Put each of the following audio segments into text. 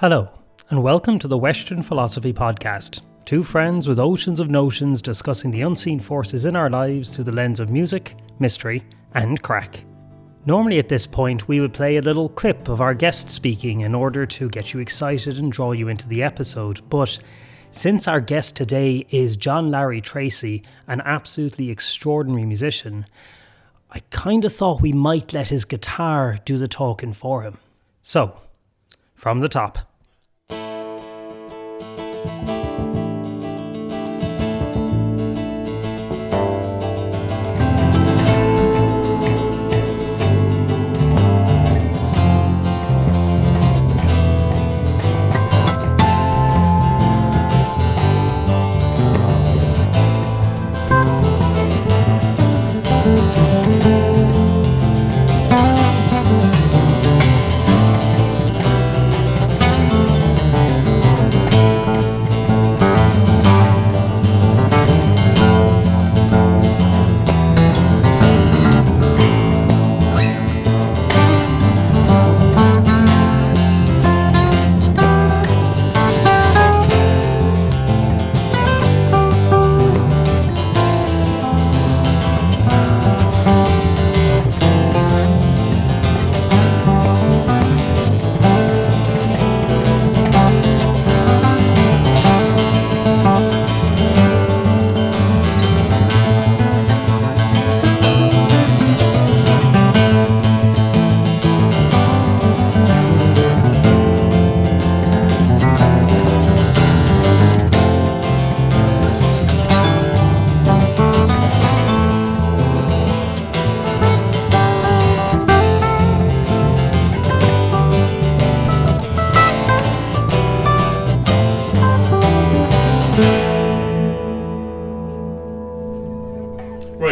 Hello, and welcome to the Weshtern Philosophy Podcast. Two friends with oceans of notions discussing the unseen forces in our lives through the lens of music, mystery, and crack. Normally at this point we would play a little clip of our guest speaking in order to get you excited and draw you into the episode, but since our guest today is John Larry Tracey, an absolutely extraordinary musician, I kind of thought we might let his guitar do the talking for him. So, from the top.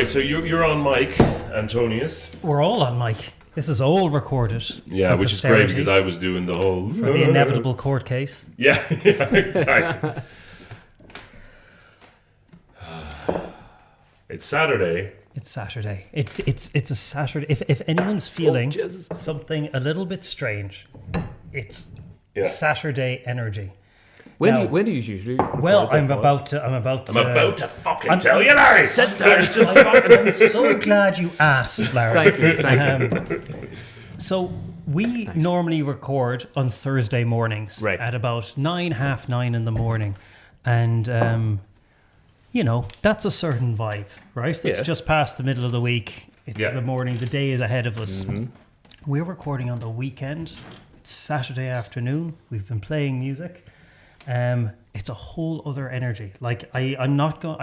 So you're on mic, Antonius. We're all on mic. This is all recorded. Yeah, which is great because I was doing the whole... For the inevitable court case. Yeah, exactly. It's Saturday. It's Saturday. It's a Saturday. If anyone's feeling something a little bit strange, it's Saturday energy. When do you usually? Well, I'm about to fucking tell you, Larry. Sit down. I'm so glad you asked, Larry. Thank you. So we normally record on Thursday mornings at about 9:30 in the morning, and that's a certain vibe, right? It's just past the middle of the week. It's the morning. The day is ahead of us. Mm-hmm. We're recording on the weekend. It's Saturday afternoon. We've been playing music. It's a whole other energy. Like I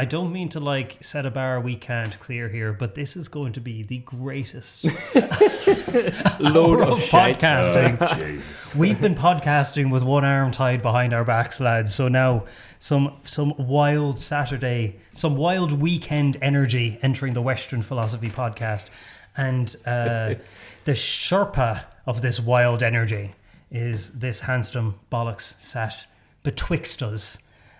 don't mean to set a bar we can't clear here, but this is going to be the greatest load of podcasting. Oh, We've been podcasting with one arm tied behind our backs, lads. So now some wild Saturday, some wild weekend energy entering the Weshtern Philosophy Podcast, and the Sherpa of this wild energy is this handsome bollocks sat betwixt us.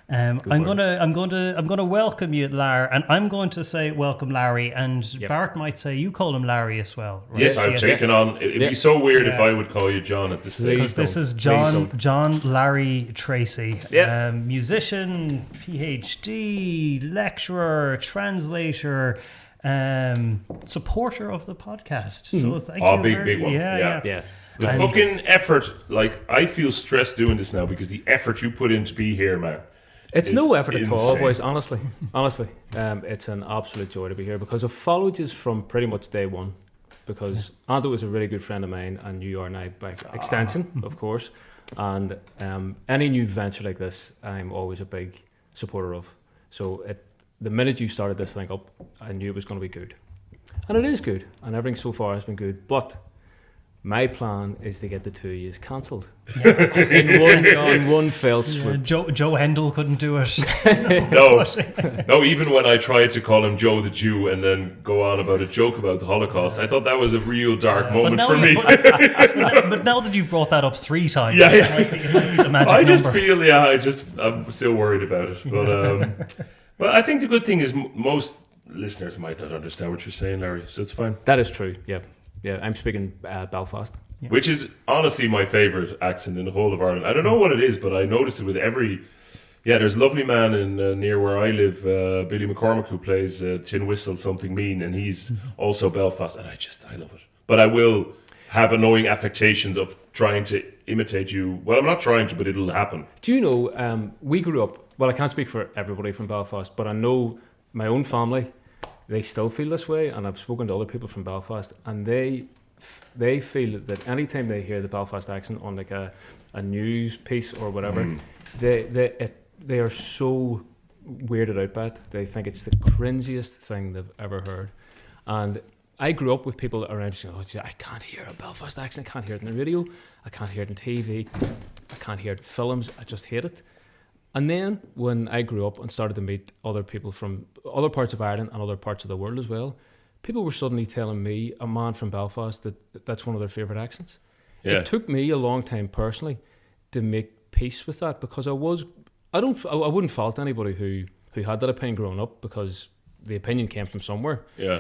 I'm gonna welcome you, Larry, and I'm going to say welcome, Larry, and Bart might say you call him Larry as well. Right? Yes, I've taken on. It'd be so weird if I would call you John at this stage. Because this is John Larry Tracey, musician, PhD, lecturer, translator, supporter of the podcast. So thank you. Big one. Yeah. The fucking effort, I feel stressed doing this now because the effort you put in to be here, man. It's no effort at all, boys, honestly. It's an absolute joy to be here because I've followed you from pretty much day one because Anto was a really good friend of mine and you are now by extension, of course. And any new venture like this, I'm always a big supporter of. So the minute you started this thing up, I knew it was going to be good. And it is good, and everything so far has been good, but... my plan is to get the two of you cancelled in one fell swoop. Joe Hendel couldn't do it. No. Even when I tried to call him Joe the Jew and then go on about a joke about the Holocaust, I thought that was a real dark moment for me. But now that you've brought that up 3 times, it might be the magic I just number. feel, I'm still worried about it. But I think the good thing is most listeners might not understand what you're saying, Larry. So it's fine. That is true. Yeah. Yeah, I'm speaking Belfast. which is honestly my favourite accent in the whole of Ireland. I don't know what it is, but I notice it with every... Yeah, there's a lovely man in near where I live, Billy McCormick, who plays Tin Whistle Something Mean, and he's also Belfast, and I love it. But I will have annoying affectations of trying to imitate you. Well, I'm not trying to, but it'll happen. Do you know, we grew up... Well, I can't speak for everybody from Belfast, but I know my own family, they still feel this way, and I've spoken to other people from Belfast, and they feel that anytime they hear the Belfast accent on like a news piece or whatever, they are so weirded out by it. They think it's the cringiest thing they've ever heard. And I grew up with people around saying, oh, I can't hear a Belfast accent, I can't hear it in the radio, I can't hear it in TV, I can't hear it in films, I just hate it. And then when I grew up and started to meet other people from other parts of Ireland and other parts of the world as well, people were suddenly telling me, a man from Belfast, that's one of their favourite accents. Yeah. It took me a long time personally to make peace with that, because I wouldn't fault anybody who had that opinion growing up, because the opinion came from somewhere. Yeah.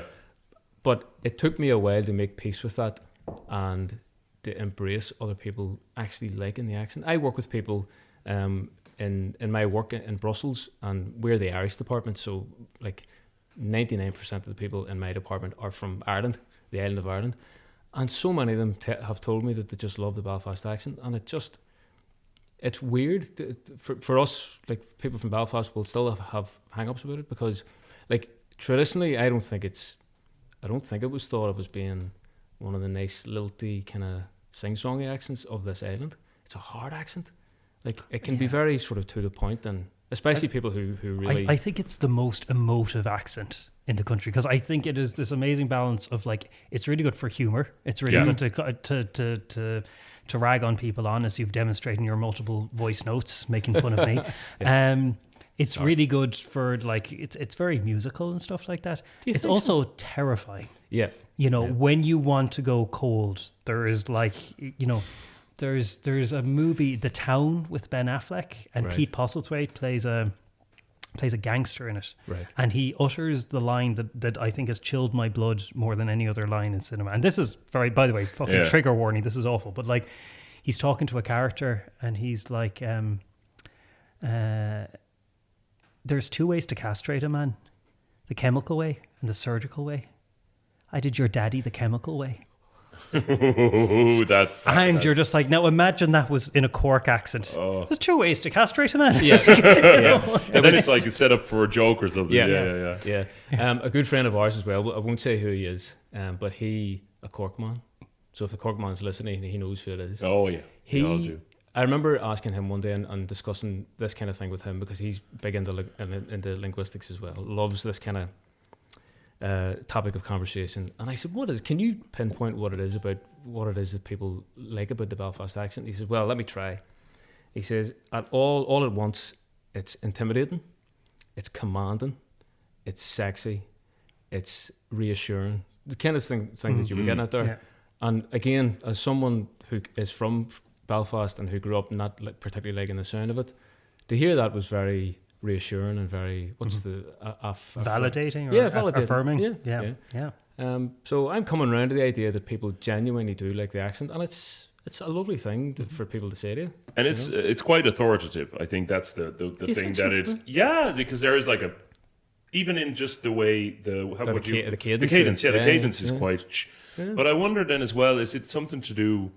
But it took me a while to make peace with that and to embrace other people actually liking the accent. I work with people in my work in Brussels, and we're the Irish department, so like 99% of the people in my department are from Ireland, the island of Ireland, and so many of them have told me that they just love the Belfast accent, and it's weird for us, like people from Belfast will still have hang-ups about it, because like traditionally I don't think it was thought of as being one of the nice lilty kind of sing-songy accents of this island. It's a hard accent. Like it can be very sort of to the point, and especially people who really... I think it's the most emotive accent in the country, because I think it is this amazing balance of like, it's really good for humour. It's really good to rag on people on, as you've demonstrated in your multiple voice notes, making fun of me. It's really good for like, it's very musical and stuff like that. It's also terrifying. Yeah. When you want to go cold, there is like, there's a movie, The Town, with Ben Affleck, and Pete Postlethwaite plays a gangster in it. Right. And he utters the line that I think has chilled my blood more than any other line in cinema. And this is by the way, fucking trigger warning, this is awful. But like, he's talking to a character and he's like, there's two ways to castrate a man: the chemical way and the surgical way. I did your daddy the chemical way. And you're just like, now imagine that was in a Cork accent. There's two ways to castrate a man. Yeah. And then it's like a setup for a joke or something. Yeah. A good friend of ours as well, I won't say who he is, but a Cork man. So if the Cork man's listening, he knows who it is. Oh yeah, we all do. I remember asking him one day and discussing this kind of thing with him, because he's big into linguistics as well. Loves this kind of topic of conversation. And I said, can you pinpoint what it is that people like about the Belfast accent? He says, well, let me try. He says, all at once, it's intimidating, it's commanding, it's sexy, it's reassuring. The kind of thing that you were getting at there. Yeah. And again, as someone who is from Belfast and who grew up not particularly liking the sound of it, to hear that was very reassuring and very validating or validating. Affirming. Yeah. So I'm coming around to the idea that people genuinely do like the accent, and it's a lovely thing for people to say to you. And it's quite authoritative. I think that's the thing that it. Yeah, because there is like even in just the way the cadence. The cadence is quite. Yeah. But I wonder then as well, is it something to do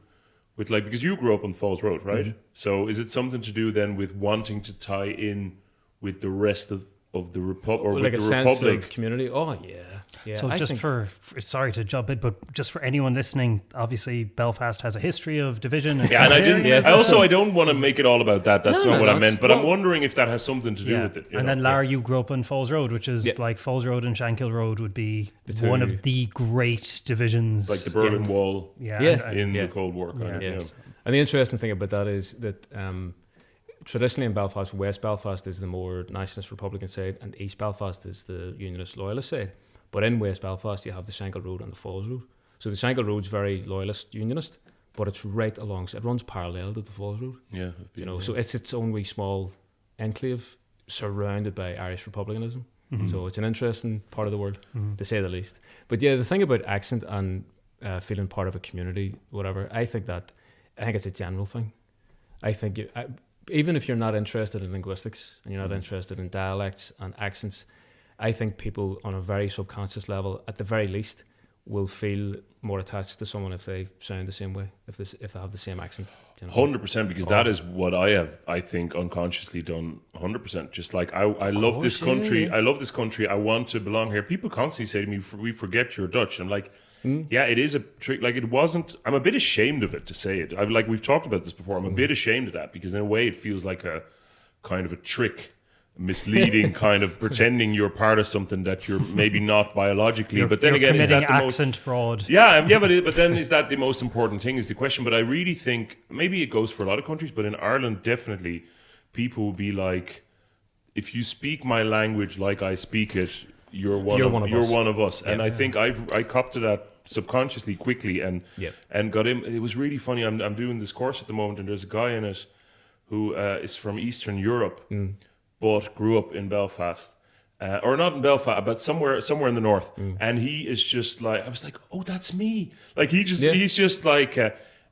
with like, because you grew up on Falls Road, right? Mm-hmm. So is it something to do then with wanting to tie in with the rest of the Republic, or like with a the sense Republic? Of community? Oh yeah. So just for sorry to jump in, but just for anyone listening, obviously Belfast has a history of division. And and I didn't. I don't want to make it all about that. That's not what I meant. But I'm wondering if that has something to do with it. And then Lara, you grew up on Falls Road, which is like Falls Road and Shankill Road would be one of the great divisions, like the Berlin Wall. In the Cold War. Kind of. And the interesting thing about that is that traditionally in Belfast, West Belfast is the more nationalist Republican side, and East Belfast is the Unionist Loyalist side. But in West Belfast, you have the Shankill Road and the Falls Road. So the Shankill Road's very loyalist, unionist, but it's right alongside. It runs parallel to the Falls Road. Yeah, so it's its own wee small enclave surrounded by Irish republicanism. Mm-hmm. So it's an interesting part of the world, to say the least. But yeah, the thing about accent and feeling part of a community, whatever. I think it's a general thing. I think even if you're not interested in linguistics and you're not interested in dialects and accents, I think people on a very subconscious level, at the very least, will feel more attached to someone if they sound the same way, if they have the same accent. 100%, because that is what I have, I think, unconsciously done. 100%. Just like I love this country. I love this country. I want to belong here. People constantly say to me, "We forget you're Dutch." I'm like, yeah, it is a trick. Like, it wasn't. I'm a bit ashamed of it, to say it. We've talked about this before. I'm a bit ashamed of that, because in a way it feels like a kind of a trick. Misleading, kind of pretending you're part of something that you're maybe not biologically. But then again, is that the accent fraud? Yeah. But then is that the most important thing? Is the question. But I really think maybe it goes for a lot of countries, but in Ireland, definitely, people will be like, if you speak my language like I speak it, you're one of us. And I think I copped to that subconsciously quickly and got in. It was really funny. I'm doing this course at the moment, and there's a guy in it who is from Eastern Europe. But grew up in Belfast, or not in Belfast, but somewhere in the north. And he is just like, I was like, oh, that's me. Like he's just like,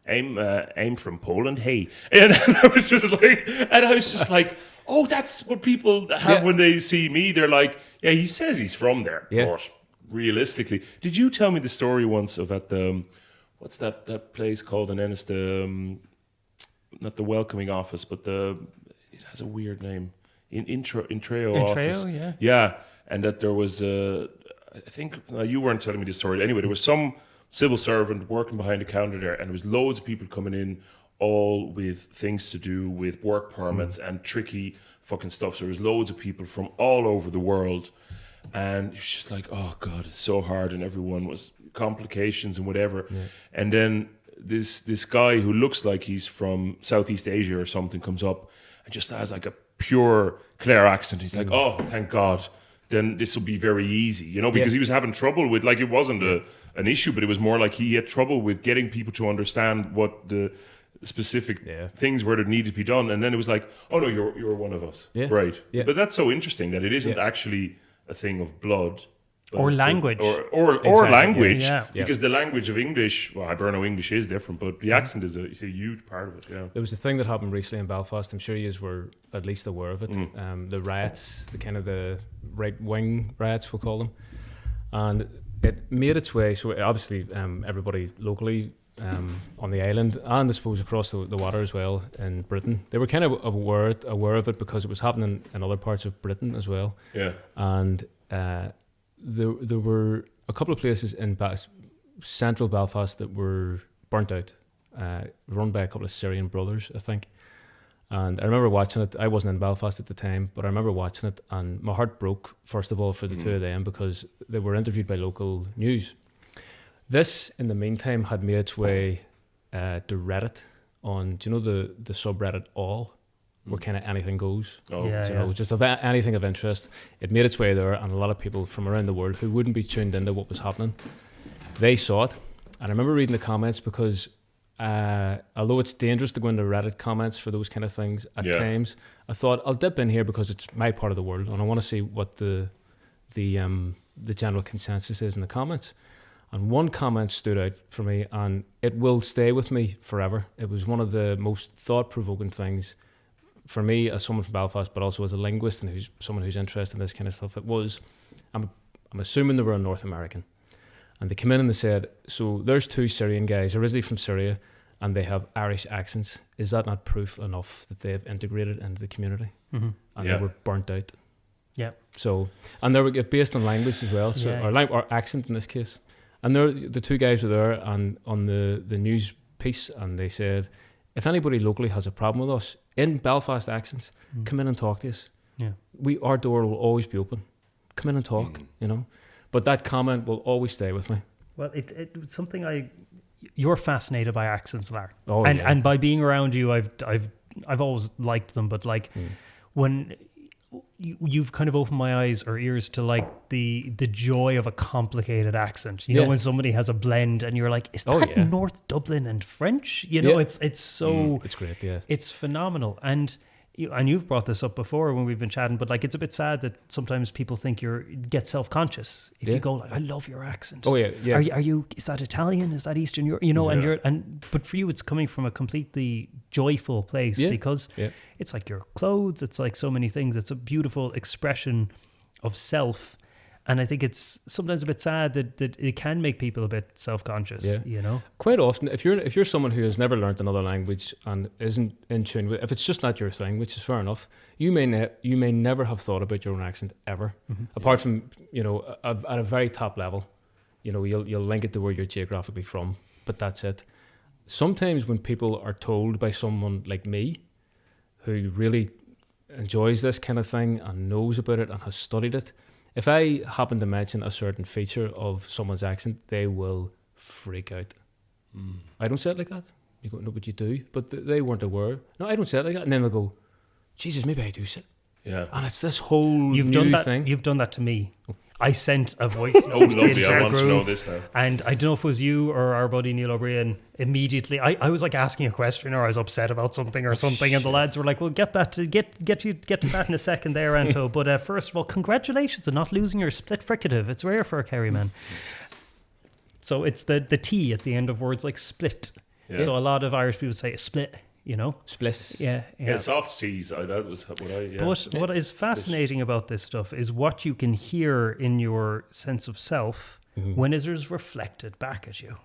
I'm from Poland, hey. And I was just like, oh, that's what people have when they see me. They're like, yeah, he says he's from there. Yeah. But realistically, did you tell me the story once of at the, what's that place called in Ennis, not the welcoming office, but it has a weird name. Intreo office. Yeah, and that there was I think you weren't telling me this story. Anyway, there was some civil servant working behind the counter there, and there was loads of people coming in, all with things to do with work permits and tricky fucking stuff. So there was loads of people from all over the world, and it was just like, oh God, it's so hard, and everyone was complications and whatever. Yeah. And then this guy who looks like he's from Southeast Asia or something comes up and just has like a pure Clare accent. He's like, oh, thank God, then this will be very easy, because he was having trouble with, like, it wasn't an issue, but it was more like he had trouble with getting people to understand what the specific things were that needed to be done. And then it was like, oh no, you're one of us. Yeah. Right. Yeah. But that's so interesting that it isn't actually a thing of blood. Or language. Or language. Yeah. Because the language of English, well, I don't know, English is different, but the accent is a huge part of it. Yeah. There was a thing that happened recently in Belfast. I'm sure you were at least aware of it. The riots, the kind of the right-wing riots, we'll call them. And it made its way, so obviously everybody locally on the island, and I suppose across the water as well in Britain, they were kind of aware of it because it was happening in other parts of Britain as well. Yeah. And there were a couple of places in central Belfast that were burnt out, run by a couple of Syrian brothers, I think. And I remember watching it. I wasn't in Belfast at the time, but I remember watching it, and my heart broke, first of all, for the two of them, because they were interviewed by local news. This, in the meantime, had made its way to Reddit on, do you know the subreddit All? Where kind of anything goes, just of anything of interest. It made its way there, and a lot of people from around the world who wouldn't be tuned into what was happening, they saw it. And I remember reading the comments, because although it's dangerous to go into Reddit comments for those kind of things at times, I thought I'll dip in here because it's my part of the world, and I want to see what the general consensus is in the comments. And one comment stood out for me, and it will stay with me forever. It was one of the most thought-provoking things for me as someone from Belfast, but also as a linguist and someone who's interested in this kind of stuff. It was, I'm assuming they were North American, and they came in and they said, so there's two Syrian guys originally from Syria, and they have Irish accents. Is that not proof enough that they've integrated into the community? Mm-hmm. And they were burnt out. Yeah. So, and they were based on language as well, so or accent in this case. And the two guys were there and on the news piece, and they said, if anybody locally has a problem with us, in Belfast accents, come in and talk to us. Yeah. Our door will always be open. Come in and talk, But that comment will always stay with me. Well, it's something you're fascinated by accents, Larry. Oh, and by being around you, I've always liked them, but when you've kind of opened my eyes or ears to like the joy of a complicated accent. You know, when somebody has a blend and you're like, is that North Dublin and French? It's so... It's great, yeah. It's phenomenal. And and you've brought this up before when we've been chatting, but like it's a bit sad that sometimes people think get self-conscious if you go like, I love your accent. Oh yeah. Are you? Is that Italian? Is that Eastern Europe? But for you, it's coming from a completely joyful place because it's like your clothes. It's like so many things. It's a beautiful expression of self. And I think it's sometimes a bit sad that it can make people a bit self-conscious, Quite often, if you're someone who has never learned another language and isn't in tune with, if it's just not your thing, which is fair enough, you may never have thought about your own accent ever, apart from, at a very top level, you'll link it to where you're geographically from, but that's it. Sometimes when people are told by someone like me, who really enjoys this kind of thing and knows about it and has studied it, if I happen to mention a certain feature of someone's accent, they will freak out. I don't say it like that. You go, no, but you do. But they weren't aware. No, I don't say it like that. And then they'll go, Jesus, maybe I do say it. Yeah. And it's this whole new thing. You've done that to me. I sent a voice note. Oh, lovely. I want to know this now. And I don't know if it was you or our buddy Neil O'Brien. Immediately, I was like asking a question or I was upset about something or something. And the lads were like, well, get to that in a second there, Anto. But first of all, congratulations on not losing your split fricative. It's rare for a Kerry man. So it's the T at the end of words like split. Yeah. So a lot of Irish people say split. Spliss. Yeah, soft T's. That was what I. Yeah. But what is fascinating about this stuff is what you can hear in your sense of self when it is reflected back at you.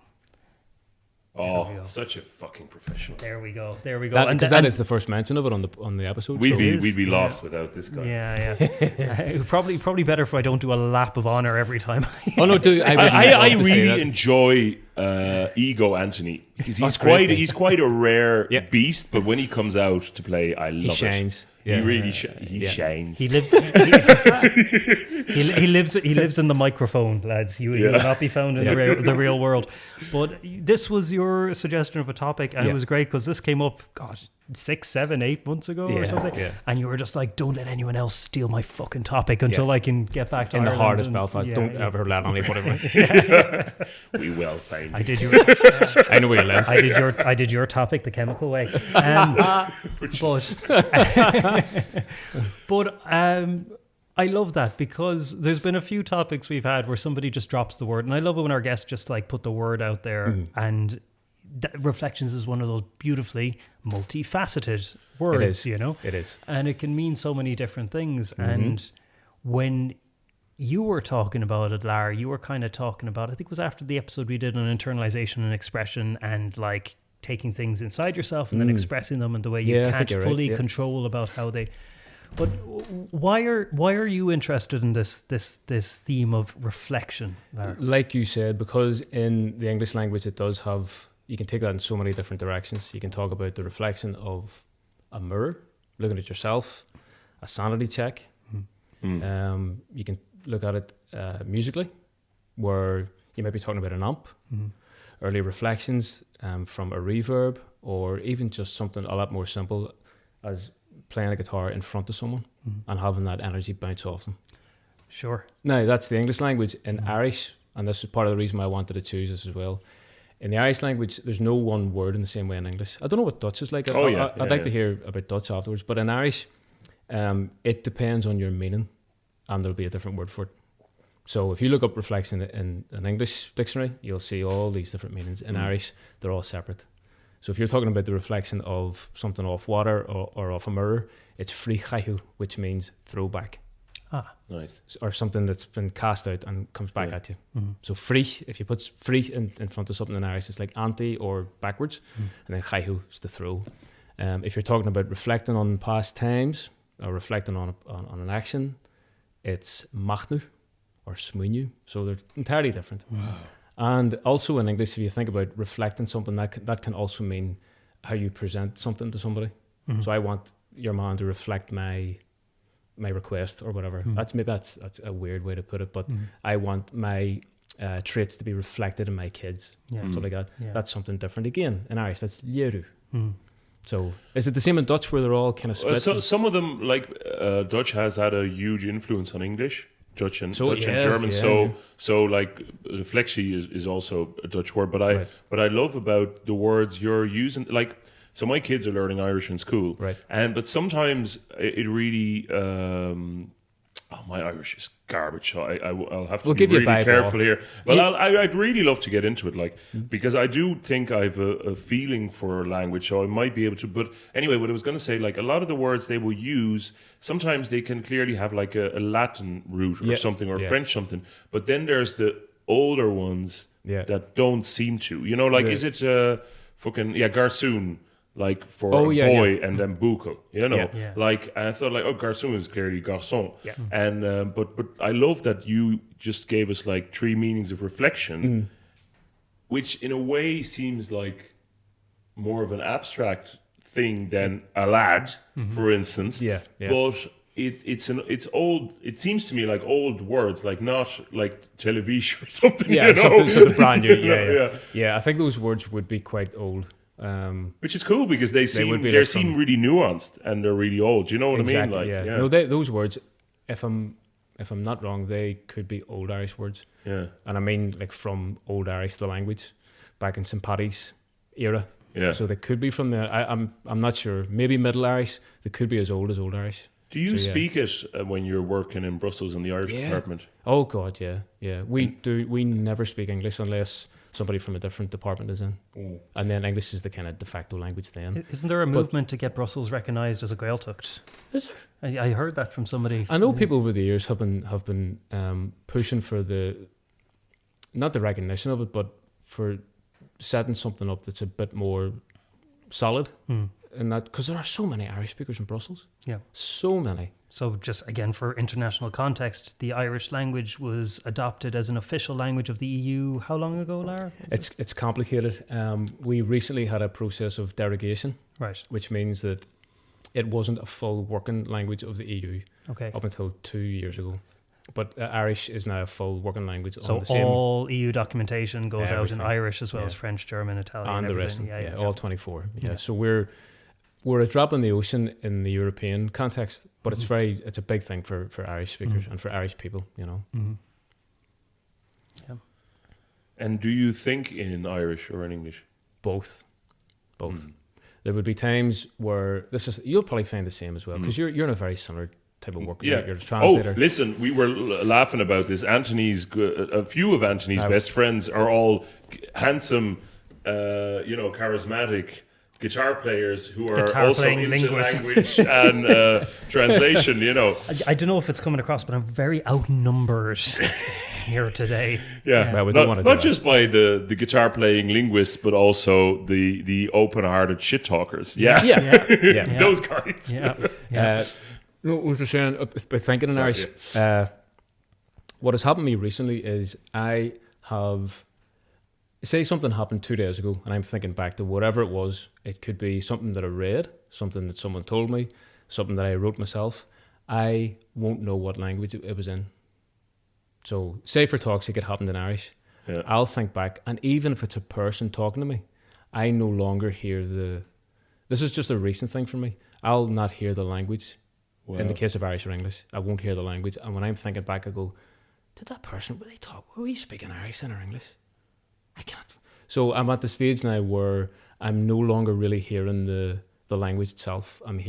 Oh, such a fucking professional. There we go. Because that is the first mention of it on the episode. We'd be lost without this guy. Yeah. Probably better if I don't do a lap of honor every time. Oh no, I really enjoy Ego Anthony because he's quite a rare beast. But when he comes out to play, I love it. He shines. Yeah. He really shines. He lives. He lives in the microphone, lads. He will not be found in the real world. But this was your suggestion of a topic, and it was great because this came up, 6, 7, 8 months ago or something. Yeah. And you were just like, don't let anyone else steal my fucking topic until I can get back to in Ireland. The hardest Belfast. Don't ever let anybody. We will find. I did your. I know where you live. I did your topic the chemical way. But I love that because there's been a few topics we've had where somebody just drops the word, and I love it when our guests just like put the word out there. And reflections is one of those beautifully multifaceted words. It is, and it can mean so many different things. And when you were talking about it, Lara, you were kind of talking about, I think it was after the episode we did on internalization and expression and like taking things inside yourself and then expressing them and the way you can't fully control about how they. But why are you interested in this theme of reflection, Lara? Like you said, because in the English language it does have, you can take that in so many different directions. You can talk about the reflection of a mirror, looking at yourself, a sanity check. You can look at it musically, where you might be talking about an amp, early reflections from a reverb, or even just something a lot more simple as playing a guitar in front of someone and having that energy bounce off them. Sure. Now, that's the English language. In Irish, and this is part of the reason why I wanted to choose this as well, in the Irish language, there's no one word in the same way in English. I don't know what Dutch is like. I'd like to hear about Dutch afterwards. But in Irish, it depends on your meaning, and there'll be a different word for it. So if you look up reflection in an English dictionary, you'll see all these different meanings. In Irish, they're all separate. So if you're talking about the reflection of something off water or off a mirror, it's frichahu, which means throwback. Ah, nice. Or something that's been cast out and comes back at you. So frich, if you put frich in front of something in Irish, it's like anti or backwards. And then chaihu is the throw. If you're talking about reflecting on past times or reflecting on an action, it's machnu or smuinu. So they're entirely different. Wow. And also in English, if you think about reflecting something, that can also mean how you present something to somebody. So I want your man to reflect my request or whatever. That's a weird way to put it, but I want my traits to be reflected in my kids. Something like that. That's something different. Again, in Irish, that's lieru. So is it the same in Dutch where they're all kind of split? So some of them, like Dutch has had a huge influence on English. Dutch and German. So like reflexie is also a Dutch word, but I love about the words you're using. Like So my kids are learning Irish in school, right? But sometimes it really, my Irish is garbage. So I'll have to be really careful here. Well, I'd really love to get into it, because I do think I've a feeling for language, so I might be able to. But anyway, what I was going to say, a lot of the words they will use, sometimes they can clearly have a Latin root or something, or French something. But then there's the older ones that don't seem to. Is it garçon? For boy and then buco, I thought garçon is clearly garçon, and but I love that you just gave us 3 meanings of reflection, which in a way seems like more of an abstract thing than a lad, for instance. But it's old. It seems to me like old words, not like television or something. Something brand new. Yeah. I think those words would be quite old. Which is cool because they seem really nuanced and they're really old. You know what I mean? No, those words, if I'm not wrong, they could be Old Irish words. Yeah, and I mean from Old Irish, the language, back in St. Paddy's era. Yeah, so they could be from there. I'm not sure. Maybe Middle Irish. They could be as old as Old Irish. Do you speak it when you're working in Brussels in the Irish department? Oh God, yeah. We never speak English unless somebody from a different department is in. And then English is the kind of de facto language then. Isn't there a movement to get Brussels recognised as a Gaeltacht? Is there? I heard that from somebody. I know people over the years have been pushing for not the recognition of it, but for setting something up that's a bit more solid. And that, because there are so many Irish speakers in Brussels. Yeah. So many. So just again, for international context, the Irish language was adopted as an official language of the EU. How long ago, Lara? It's complicated. We recently had a process of derogation. Right. Which means that it wasn't a full working language of the EU. Okay. Up until 2 years ago. But Irish is now a full working language. So all EU documentation goes out in Irish as well as French, German, Italian, and the rest. Yeah, all 24. Yeah. So we're a drop in the ocean in the European context, but it's a big thing for Irish speakers and for Irish people, Mm-hmm. Yeah. And do you think in Irish or in English? Both. There would be times where you'll probably find the same as well, because you're in a very similar type of work. Yeah. You're a translator. Oh, listen, we were laughing about this. A few of Anthony's best friends are all handsome, charismatic guitar players who are also into language and translation, I don't know if it's coming across, but I'm very outnumbered here today. Yeah, not just by the guitar playing linguists, but also the open-hearted shit talkers. Yeah. Those guys. Yeah. What was I saying? By thinking in Irish, what has happened to me recently is I have... Say something happened 2 days ago and I'm thinking back to whatever it was. It could be something that I read, something that someone told me, something that I wrote myself. I won't know what language it was in. So say for talk's sake it happened in Irish. Yeah. I'll think back, and even if it's a person talking to me, I no longer hear this is just a recent thing for me. I'll not hear the language. Wow. In the case of Irish or English, I won't hear the language. And when I'm thinking back, I go, did that person, were we speaking Irish or English? I can't. So I'm at the stage now where I'm no longer really hearing the language itself. I'm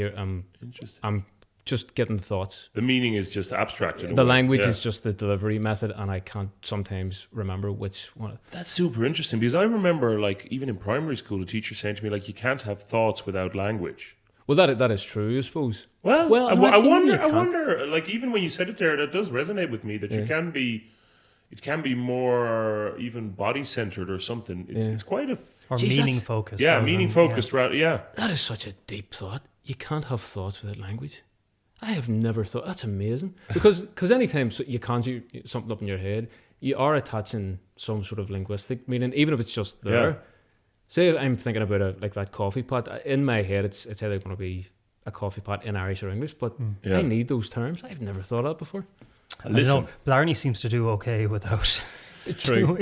just getting the thoughts. The meaning is just abstracted. The language is just the delivery method, and I can't sometimes remember which one. That's super interesting, because I remember, even in primary school, the teacher saying to me, you can't have thoughts without language. Well, that is true, I suppose. Well, I wonder, even when you said it there, that does resonate with me, that it can be more even body-centered or something. It's quite a... Or meaning-focused. Yeah, meaning-focused. Yeah. That is such a deep thought. You can't have thoughts without language. I have never thought... That's amazing. Because anytime you conjure something up in your head, you are attaching some sort of linguistic meaning, even if it's just there. Yeah. Say I'm thinking about that coffee pot. In my head, it's either going to be a coffee pot in Irish or English, but I need those terms. I've never thought of that before. Listen, Blarney seems to do okay without. True.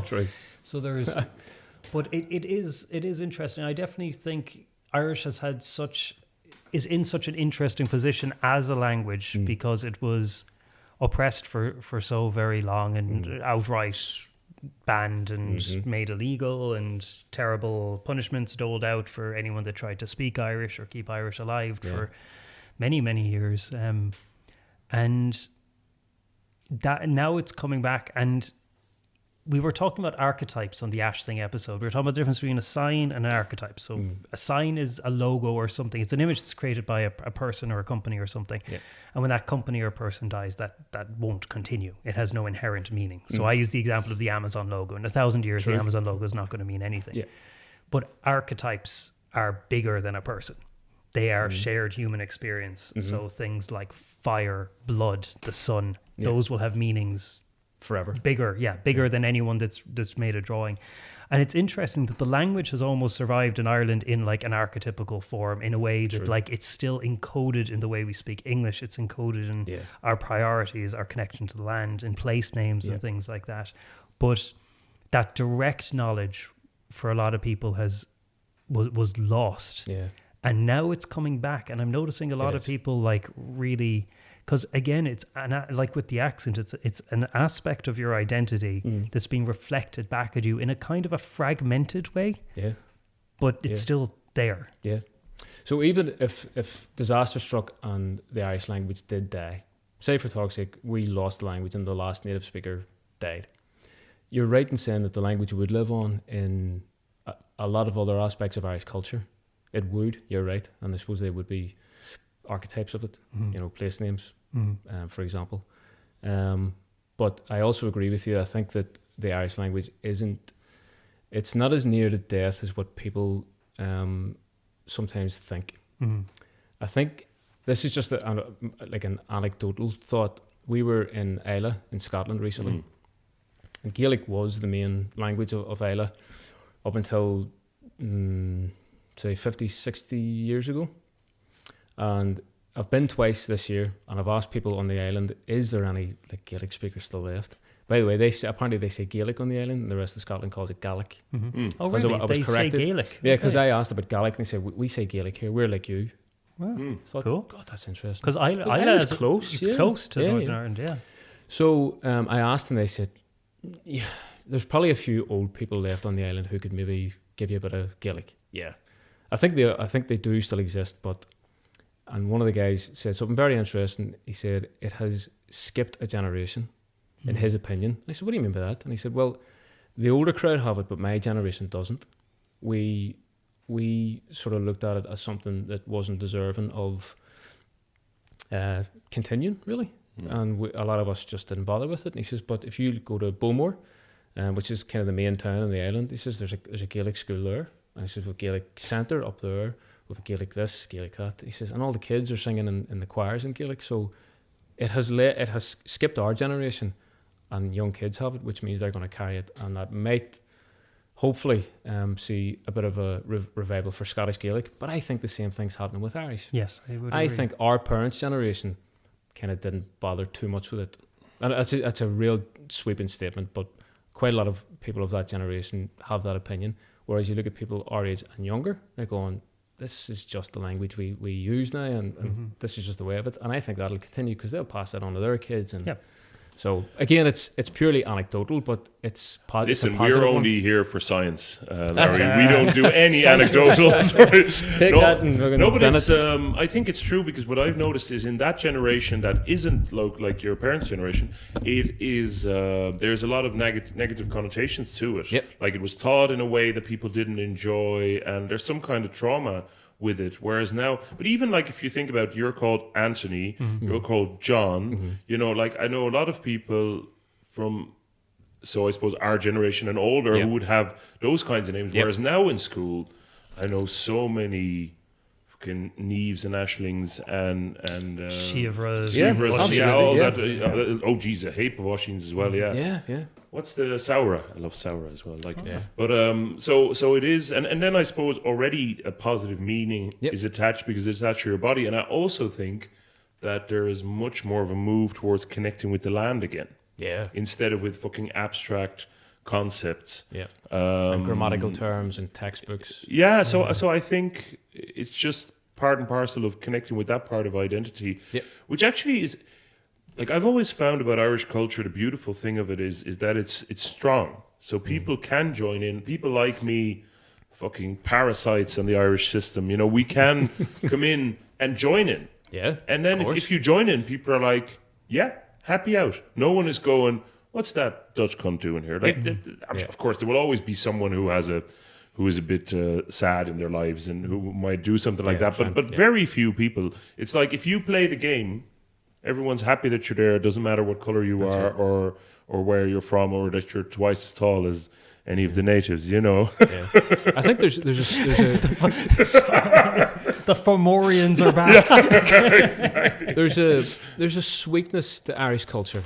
True. So there's, but it is interesting. I definitely think Irish is in such an interesting position as a language because it was oppressed for so very long and outright banned and made illegal, and terrible punishments doled out for anyone that tried to speak Irish or keep Irish alive for many, many years. And that now it's coming back. And we were talking about archetypes on the Ashling episode. We were talking about the difference between a sign and an archetype. So a sign is a logo or something. It's an image that's created by a person or a company or something. Yeah. And when that company or person dies, that won't continue. It has no inherent meaning. So I use the example of the Amazon logo. In 1,000 years, the Amazon logo is not going to mean anything. Yeah. But archetypes are bigger than a person. They are shared human experience. So things like fire, blood, the sun, those will have meanings forever. Bigger than anyone that's made a drawing. And it's interesting that the language has almost survived in Ireland in like an archetypical form, in a way that like it's still encoded in the way we speak English. It's encoded in our priorities, our connection to the land, in place names and things like that. But that direct knowledge for a lot of people was lost. Yeah. And now it's coming back, and I'm noticing a lot of people like really, because again, it's like with the accent, it's an aspect of your identity that's being reflected back at you in a kind of a fragmented way. Yeah, but it's still there. Yeah. So even if disaster struck and the Irish language did die, say for talk's sake, we lost the language and the last native speaker died, you're right in saying that the language would live on in a lot of other aspects of Irish culture. It would, you're right. And I suppose they would be archetypes of it, place names, for example. But I also agree with you. I think that the Irish language it's not as near to death as what people sometimes think. I think this is just an anecdotal thought. We were in Islay in Scotland recently, and Gaelic was the main language of Islay up until say 50, 60 years ago. And I've been twice this year, and I've asked people on the island, is there any like Gaelic speakers still left? By the way, apparently they say Gaelic on the island, and the rest of Scotland calls it Gaelic. Oh, really? I was they corrected. Say Gaelic? Yeah, because I asked about Gaelic, and they said, we say Gaelic here, we're like you. Wow, so cool. God, that's interesting. Because Islay is close. It's close to Northern Ireland, yeah. So I asked, and they said, there's probably a few old people left on the island who could maybe give you a bit of Gaelic. Yeah. I think they do still exist, and one of the guys said something very interesting. He said it has skipped a generation, in his opinion. And I said, what do you mean by that? And he said, well, the older crowd have it, but my generation doesn't. We sort of looked at it as something that wasn't deserving of continuing, really. And a lot of us just didn't bother with it. And he says, but if you go to Bowmore, which is kind of the main town on the island, he says there's a Gaelic school there. And he says, with Gaelic centre up there, with Gaelic this, Gaelic that. He says, and all the kids are singing in the choirs in Gaelic. So it has skipped our generation, and young kids have it, which means they're going to carry it. And that might hopefully see a bit of a revival for Scottish Gaelic. But I think the same thing's happening with Irish. Yes, I would agree. I think our parents' generation kind of didn't bother too much with it. And that's a real sweeping statement, but quite a lot of people of that generation have that opinion. Whereas you look at people our age and younger, they're going, this is just the language we use now, and this is just the way of it. And I think that'll continue because they'll pass that on to their kids. And so, again, it's purely anecdotal, but it's Listen, we're only here for science, Larry. We don't do any anecdotal. But it's, I think it's true, because what I've noticed is in that generation that isn't like your parents' generation, it is there's a lot of negative connotations to it. Yep. Like it was taught in a way that people didn't enjoy, and there's some kind of trauma with it. Whereas now, but even like if you think about, you're called Anthony, you're called John, like I know a lot of people from, so I suppose our generation and older, who would have those kinds of names. Whereas now in school, I know so many fucking Neves and Ashlings and Shivras. All that. Oh geez, a heap of washings as well. Yeah. What's the Saura? I love Saura as well. But so it is, and then I suppose already a positive meaning is attached because it's attached to your body. And I also think that there is much more of a move towards connecting with the land again. Yeah. Instead of with fucking abstract concepts. Yeah. And grammatical terms and textbooks. Yeah. So I think it's just part and parcel of connecting with that part of identity, which actually is. Like I've always found about Irish culture, the beautiful thing of it is that it's strong. So people can join in. People like me, fucking parasites on the Irish system. You know, we can come in and join in. Yeah. And then if you join in, people are like, yeah, happy out. No one is going, what's that Dutch cunt doing here? Like, of course, there will always be someone who is a bit sad in their lives and who might do something like that. But very few people. It's like if you play the game, everyone's happy that you're there. It doesn't matter what color you are or where you're from or that you're twice as tall as any of the natives, you know. Yeah. I think there's a the Fomorians are back. Exactly. There's a sweetness to Irish culture,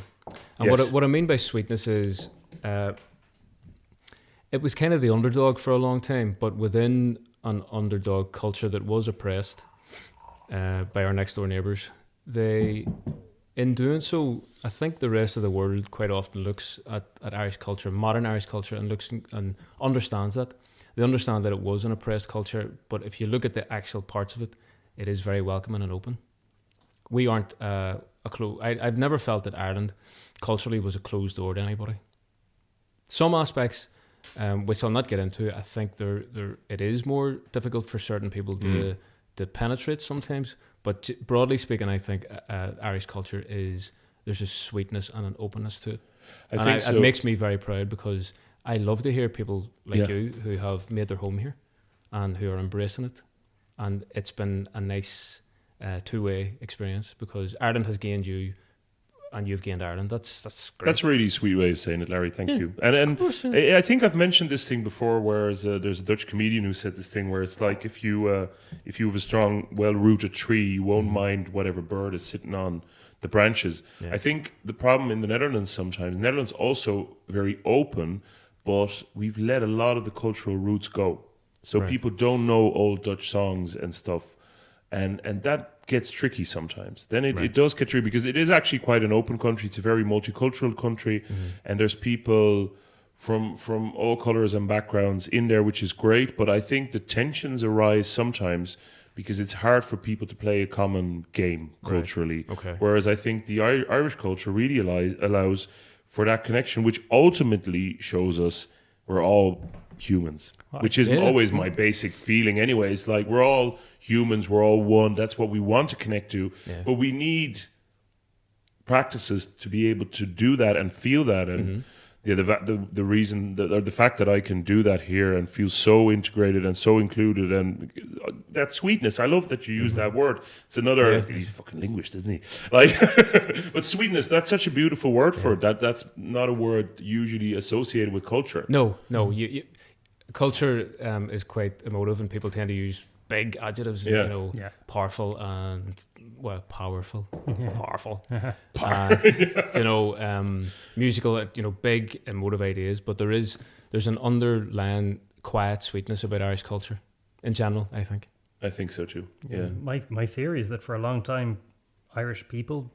and what I mean by sweetness is it was kind of the underdog for a long time, but within an underdog culture that was oppressed by our next door neighbours, in doing so, I think the rest of the world quite often looks at Irish culture, modern Irish culture, and looks and understands that. They understand that it was an oppressed culture, but if you look at the actual parts of it, it is very welcoming and open. We aren't I've never felt that Ireland culturally was a closed door to anybody. Some aspects, which I'll not get into, I think it is more difficult for certain people to penetrate sometimes. But broadly speaking, I think Irish culture there's a sweetness and an openness to it. It makes me very proud because I love to hear people like you who have made their home here and who are embracing it. And it's been a nice two-way experience because Ireland has gained you and you've gained Ireland. That's great. That's a really sweet way of saying it, Larry. Thank you. And I think I've mentioned this thing before, whereas there's a Dutch comedian who said this thing where it's like if you have a strong, well-rooted tree, you won't mind whatever bird is sitting on the branches. Yeah. I think the problem in the Netherlands sometimes, the Netherlands also very open, but we've let a lot of the cultural roots go. So people don't know old Dutch songs and stuff. And that gets tricky sometimes. Then it does get tricky because it is actually quite an open country. It's a very multicultural country, and there's people from all colors and backgrounds in there, which is great. But I think the tensions arise sometimes because it's hard for people to play a common game culturally. Right. Okay. Whereas I think the Irish culture really allows for that connection, which ultimately shows us we're all humans, which is always my basic feeling anyway. It's like we're all humans, we're all one. That's what we want to connect to. Yeah. But we need practices to be able to do that and feel that. And the reason or the fact that I can do that here and feel so integrated and so included and that sweetness. I love that you use that word. It's another. He's a fucking linguist, isn't he? Like, but sweetness. That's such a beautiful word for it. That's not a word usually associated with culture. No. Culture is quite emotive, and people tend to use big adjectives, powerful and powerful, powerful, musical, big emotive ideas. But there's an underlying quiet sweetness about Irish culture in general. I think so too. Yeah. My theory is that for a long time, Irish people,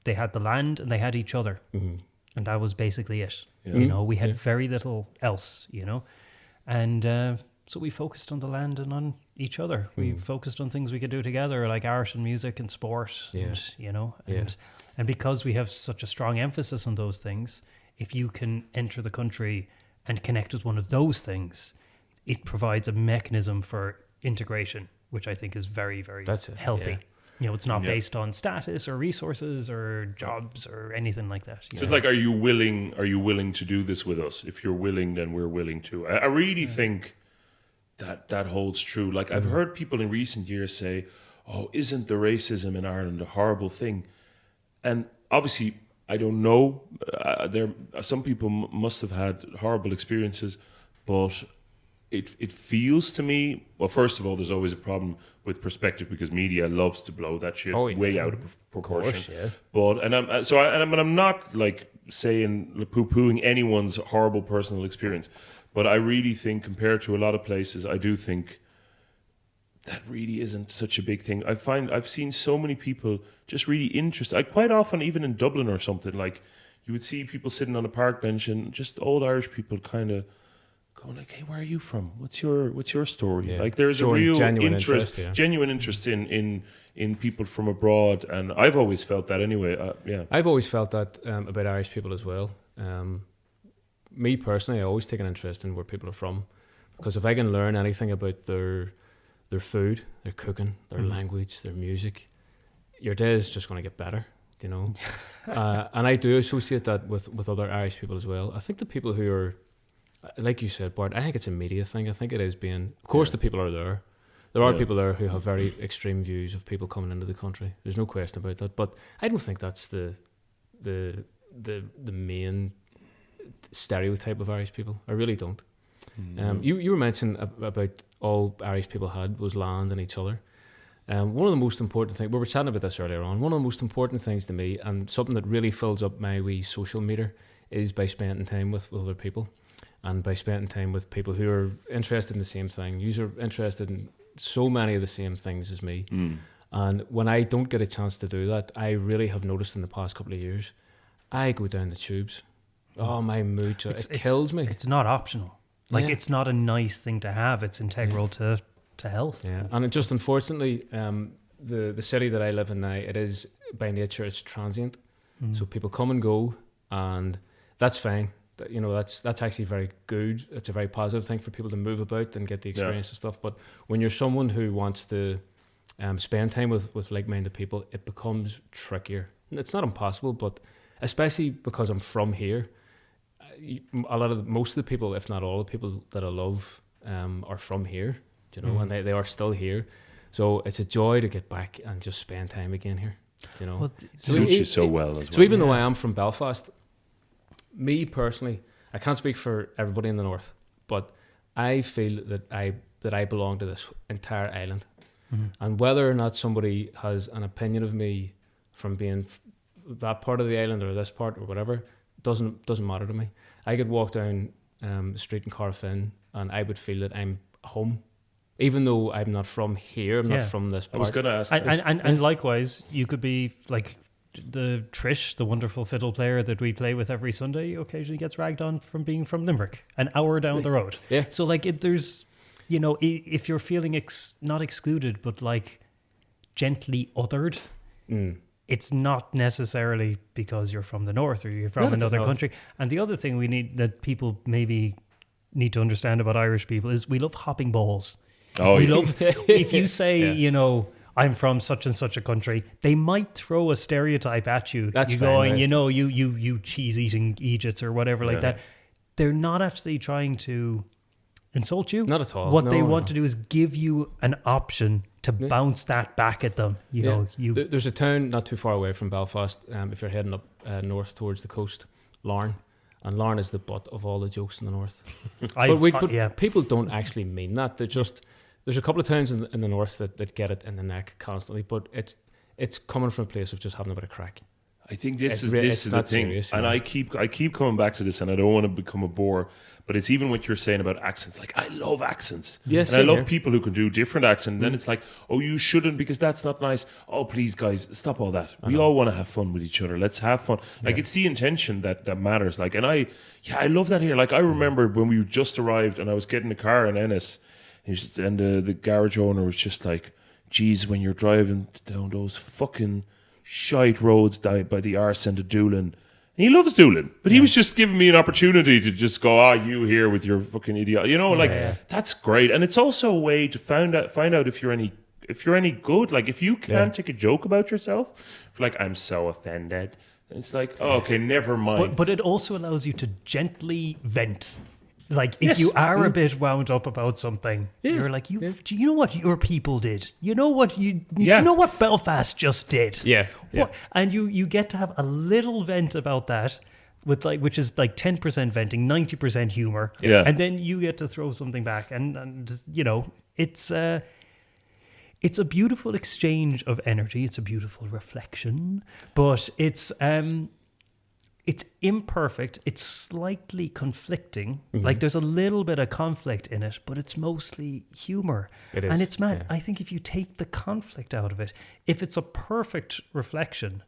they had the land and they had each other, and that was basically it. Yeah. We had very little else. And so we focused on the land and on each other. We focused on things we could do together, like art and music and sport. And because we have such a strong emphasis on those things, if you can enter the country and connect with one of those things, it provides a mechanism for integration, which I think is very, very healthy. Yeah. It's not based on status or resources or jobs or anything like that. So it's like, are you willing to do this with us? If you're willing, then we're willing to. I really think that holds true. Like I've heard people in recent years say, oh, isn't the racism in Ireland a horrible thing? And obviously, I don't know. Some people must have had horrible experiences, but it feels to me, well, first of all, there's always a problem with perspective because media loves to blow that shit way out of proportion. Of course, But I'm not like saying poo-pooing anyone's horrible personal experience, but I really think compared to a lot of places, I do think that really isn't such a big thing. I've seen so many people just really interested. Quite often, even in Dublin or something, like you would see people sitting on a park bench and just old Irish people kind of going like, "Hey, where are you from? What's your story?" Yeah. Like there's a real genuine interest in people from abroad, and I've always felt that anyway. I've always felt that about Irish people as well. me personally, I always take an interest in where people are from, because if I can learn anything about their food, their cooking, their language, their music, your day is just going to get better, you know. And I do associate that with other Irish people as well. I think the people who are, like you said, Bart, I think it's a media thing. I think it is being, of course, the people are there. There are people there who have very extreme views of people coming into the country. There's no question about that. But I don't think that's the main stereotype of Irish people. I really don't. You were mentioning about all Irish people had was land and each other. One of the most important things, we were chatting about this earlier on, one of the most important things to me, and something that really fills up my wee social meter, is by spending time with other people, and by spending time with people who are interested in the same thing. You are interested in so many of the same things as me. And when I don't get a chance to do that, I really have noticed in the past couple of years, I go down the tubes. Oh, my mood, it kills me. It's not optional. Like, it's not a nice thing to have. It's integral to health. Yeah, and it just, unfortunately, the city that I live in now, it is, by nature, it's transient. So people come and go, and that's fine. You know, that's actually very good. It's a very positive thing for people to move about and get the experience and stuff. But when you're someone who wants to spend time with like-minded people, it becomes trickier. It's not impossible, but especially because I'm from here, most of the people, if not all the people that I love, are from here. You know, and they are still here. So it's a joy to get back and just spend time again here. You know, suits you so well as well. So even though I am from Belfast, me personally, I can't speak for everybody in the north, but I feel that I belong to this entire island. And whether or not somebody has an opinion of me from being that part of the island or this part or whatever, doesn't matter to me. I could walk down the street in Carfin and I would feel that I'm home. Even though I'm not from here, I'm not from this part. I was going to ask. And likewise, you could be like the Trish, the wonderful fiddle player that we play with every Sunday, occasionally gets ragged on from being from Limerick, an hour down the road. Yeah. So like, there's, you know, if you're feeling not excluded, but like gently othered, it's not necessarily because you're from the north or you're from another country. And the other thing that people maybe need to understand about Irish people is we love hopping balls. Oh, we love, if you say, you know, I'm from such and such a country, they might throw a stereotype at you. That's you fine, going, right? you know, you cheese eating Egypts or whatever like that. They're not actually trying to insult you. Not at all. What they want to do is give you an option to bounce that back at them. You know, there's a town not too far away from Belfast. If you're heading up north towards the coast, Larne. And Larne is the butt of all the jokes in the north. But people don't actually mean that. They're just, there's a couple of towns in the north that get it in the neck constantly, but it's coming from a place of just having a bit of crack. I think this is the thing, serious, and I keep coming back to this, and I don't want to become a bore, but it's even what you're saying about accents. Like, I love accents, and I love people who can do different accents. And then it's like, oh, you shouldn't because that's not nice. Oh, please, guys, stop all that. We all want to have fun with each other. Let's have fun. Like, it's the intention that matters. Like, and I love that here. Like, I remember when we just arrived, and I was getting a car in Ennis, and the garage owner was just like, geez, when you're driving down those fucking shite roads by the arse end of Doolin. And he loves Doolin, but he was just giving me an opportunity to just go, you here with your fucking idiot, you know, that's great. And it's also a way to find out if you're any good. Like, if you can't take a joke about yourself, like, I'm so offended, it's like, oh, okay, never mind. But it also allows you to gently vent. Like, if you are a bit wound up about something, you're like, do you know what your people did? You know what you know what Belfast just did? Yeah. And you get to have a little vent about that, with which is like 10% venting, 90% humor. Yeah. And then you get to throw something back, and you know, it's a beautiful exchange of energy. It's a beautiful reflection, but it's imperfect. It's slightly conflicting. Like, there's a little bit of conflict in it, but it's mostly humor. It is. And it's mad. I think if you take the conflict out of it, if it's a perfect reflection,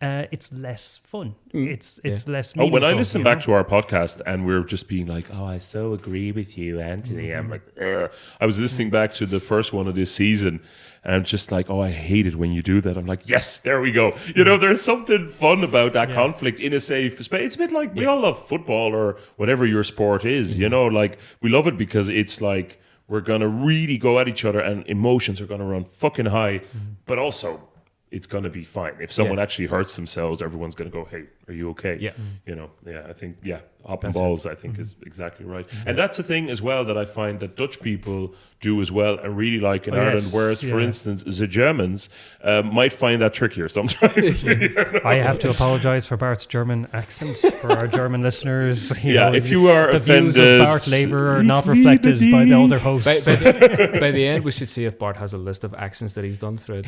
it's less fun. It's less meaningful. When I listen back to our podcast and we're just being like, oh, I so agree with you, Anthony. I'm like, ugh. I was listening back to the first one of this season and just like, oh, I hate it when you do that. I'm like, yes, there we go. You know, there's something fun about that conflict in a safe space. It's a bit like we all love football or whatever your sport is, you know, like we love it because it's like we're going to really go at each other and emotions are going to run fucking high, but also it's going to be fine. If someone actually hurts themselves, everyone's going to go, hey, are you okay? Yeah. You know, I think, hopping balls, I think is exactly right. And that's a thing as well that I find that Dutch people do as well and really like in Ireland, whereas, for instance, the Germans might find that trickier sometimes. You know? I have to apologise for Bart's German accent for our German listeners. You know, if you are the offended, views of Bart Laver are not reflected by the other hosts. By the end, we should see if Bart has a list of accents that he's done throughout.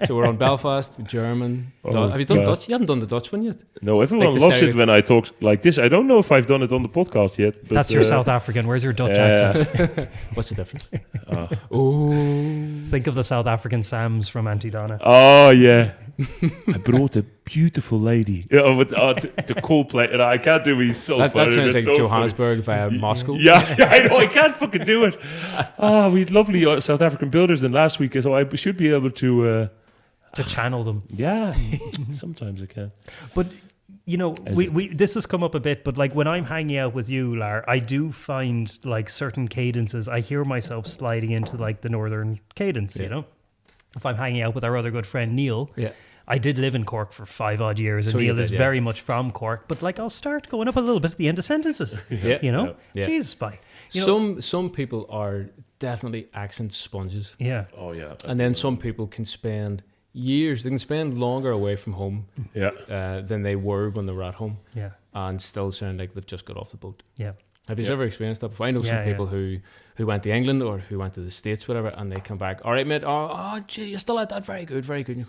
So we're on Belfast, German. Have you done Dutch? You haven't done the Dutch one yet. No, everyone loves it when I talk like this. I don't know if I've done it on the podcast yet. But, that's your South African. Where's your Dutch accent? What's the difference? Think of the South African Sams from Antidana. Oh, yeah. I brought a beautiful lady. With the Coldplay. And I can't do it. So that funny. sounds like so Johannesburg via Moscow. Yeah, I know. I can't fucking do it. We had lovely South African builders in last week, so I should be able to channel them. Yeah, sometimes I can. But you know, we this has come up a bit, but like when I'm hanging out with you, Lar, I do find like certain cadences, I hear myself sliding into like the northern cadence, you know? If I'm hanging out with our other good friend Neil, I did live in Cork for 5 odd years, and Neil is very much from Cork, but like I'll start going up a little bit at the end of sentences, you know? Jesus, bye. Some people are definitely accent sponges. Yeah. Oh, yeah. And then some people can spend years, they can spend longer away from home than they were when they were at home, and still sound like they've just got off the boat. Have you ever experienced that before? I know some people who went to England or who went to the States, whatever, and they come back, all right, mate, gee, you're still at that, very good, very good.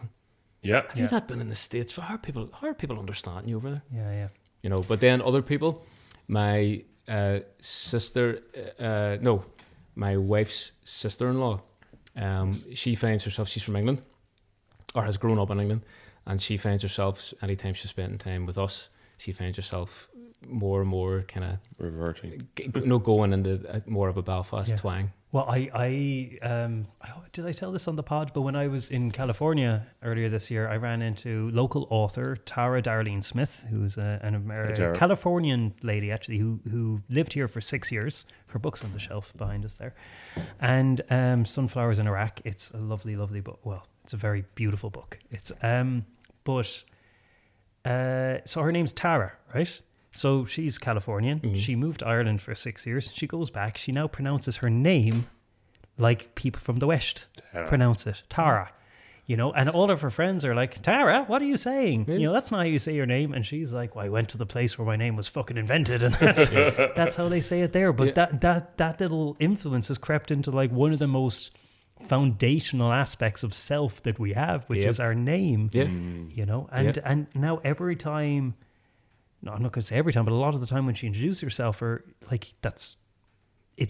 Have you not been in the States? How are people understanding you over there? You know, but then other people, my sister, my wife's sister-in-law, she finds herself, she's from England, or has grown up in England, and she finds herself, anytime she's spending time with us, she finds herself more and more kind of reverting, going into more of a Belfast twang. Well, I did I tell this on the pod? But when I was in California earlier this year, I ran into local author Tara Darlene Smith, who's an Californian lady actually who lived here for 6 years. Her book's on the shelf behind us there, and Sunflowers in Iraq. It's a lovely, lovely book. Well, it's a very beautiful book. It's so her name's Tara, right? So she's Californian. Mm-hmm. She moved to Ireland for 6 years. She goes back. She now pronounces her name like people from the West pronounce it, Tara. You know, and all of her friends are like, Tara, what are you saying? Yeah. You know, that's not how you say your name. And she's like, well, I went to the place where my name was fucking invented, and that's how they say it there. But that little influence has crept into like one of the most foundational aspects of self that we have, which is our name. Yeah. You know, and now every time, no, I'm not going to say every time, but a lot of the time when she introduces herself, or like it's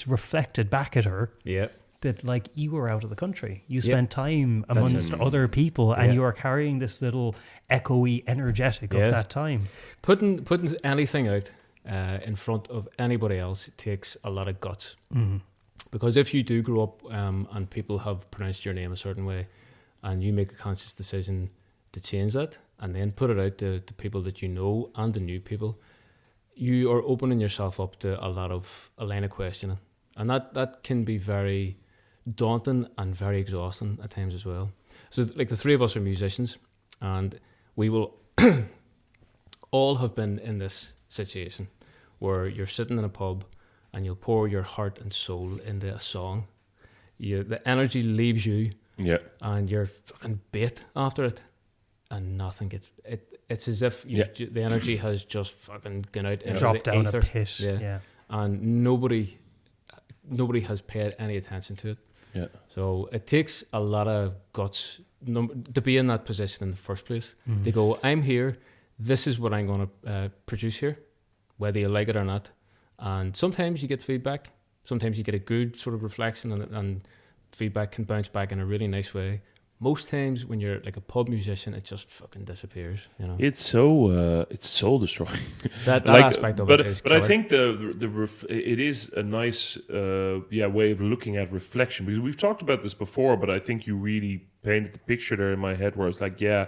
reflected back at her. Yeah. That like you were out of the country, you spent time amongst other people, and you are carrying this little echoey energetic of that time. Putting anything out in front of anybody else takes a lot of guts. Mm-hmm. Because if you do grow up and people have pronounced your name a certain way, and you make a conscious decision to change that, and then put it out to people that you know and the new people, you are opening yourself up to a line of questioning, and that can be very daunting and very exhausting at times as well. So like the three of us are musicians, and we will all have been in this situation where you're sitting in a pub and you'll pour your heart and soul into a song. The energy leaves you, and you're fucking bait after it, and nothing gets it. It's as if the energy has just fucking gone out into dropped the down ether. a pit. Yeah. And nobody has paid any attention to it. Yeah. So it takes a lot of guts to be in that position in the first place. Mm-hmm. They go, I'm here. This is what I'm going to produce here, whether you like it or not. And sometimes you get feedback. Sometimes you get a good sort of reflection, and feedback can bounce back in a really nice way. most times when you're like a pub musician, it just fucking disappears. You know, it's soul destroying. that aspect of it is. But I think it is a nice way of looking at reflection, because we've talked about this before. But I think you really painted the picture there in my head where it's like, yeah,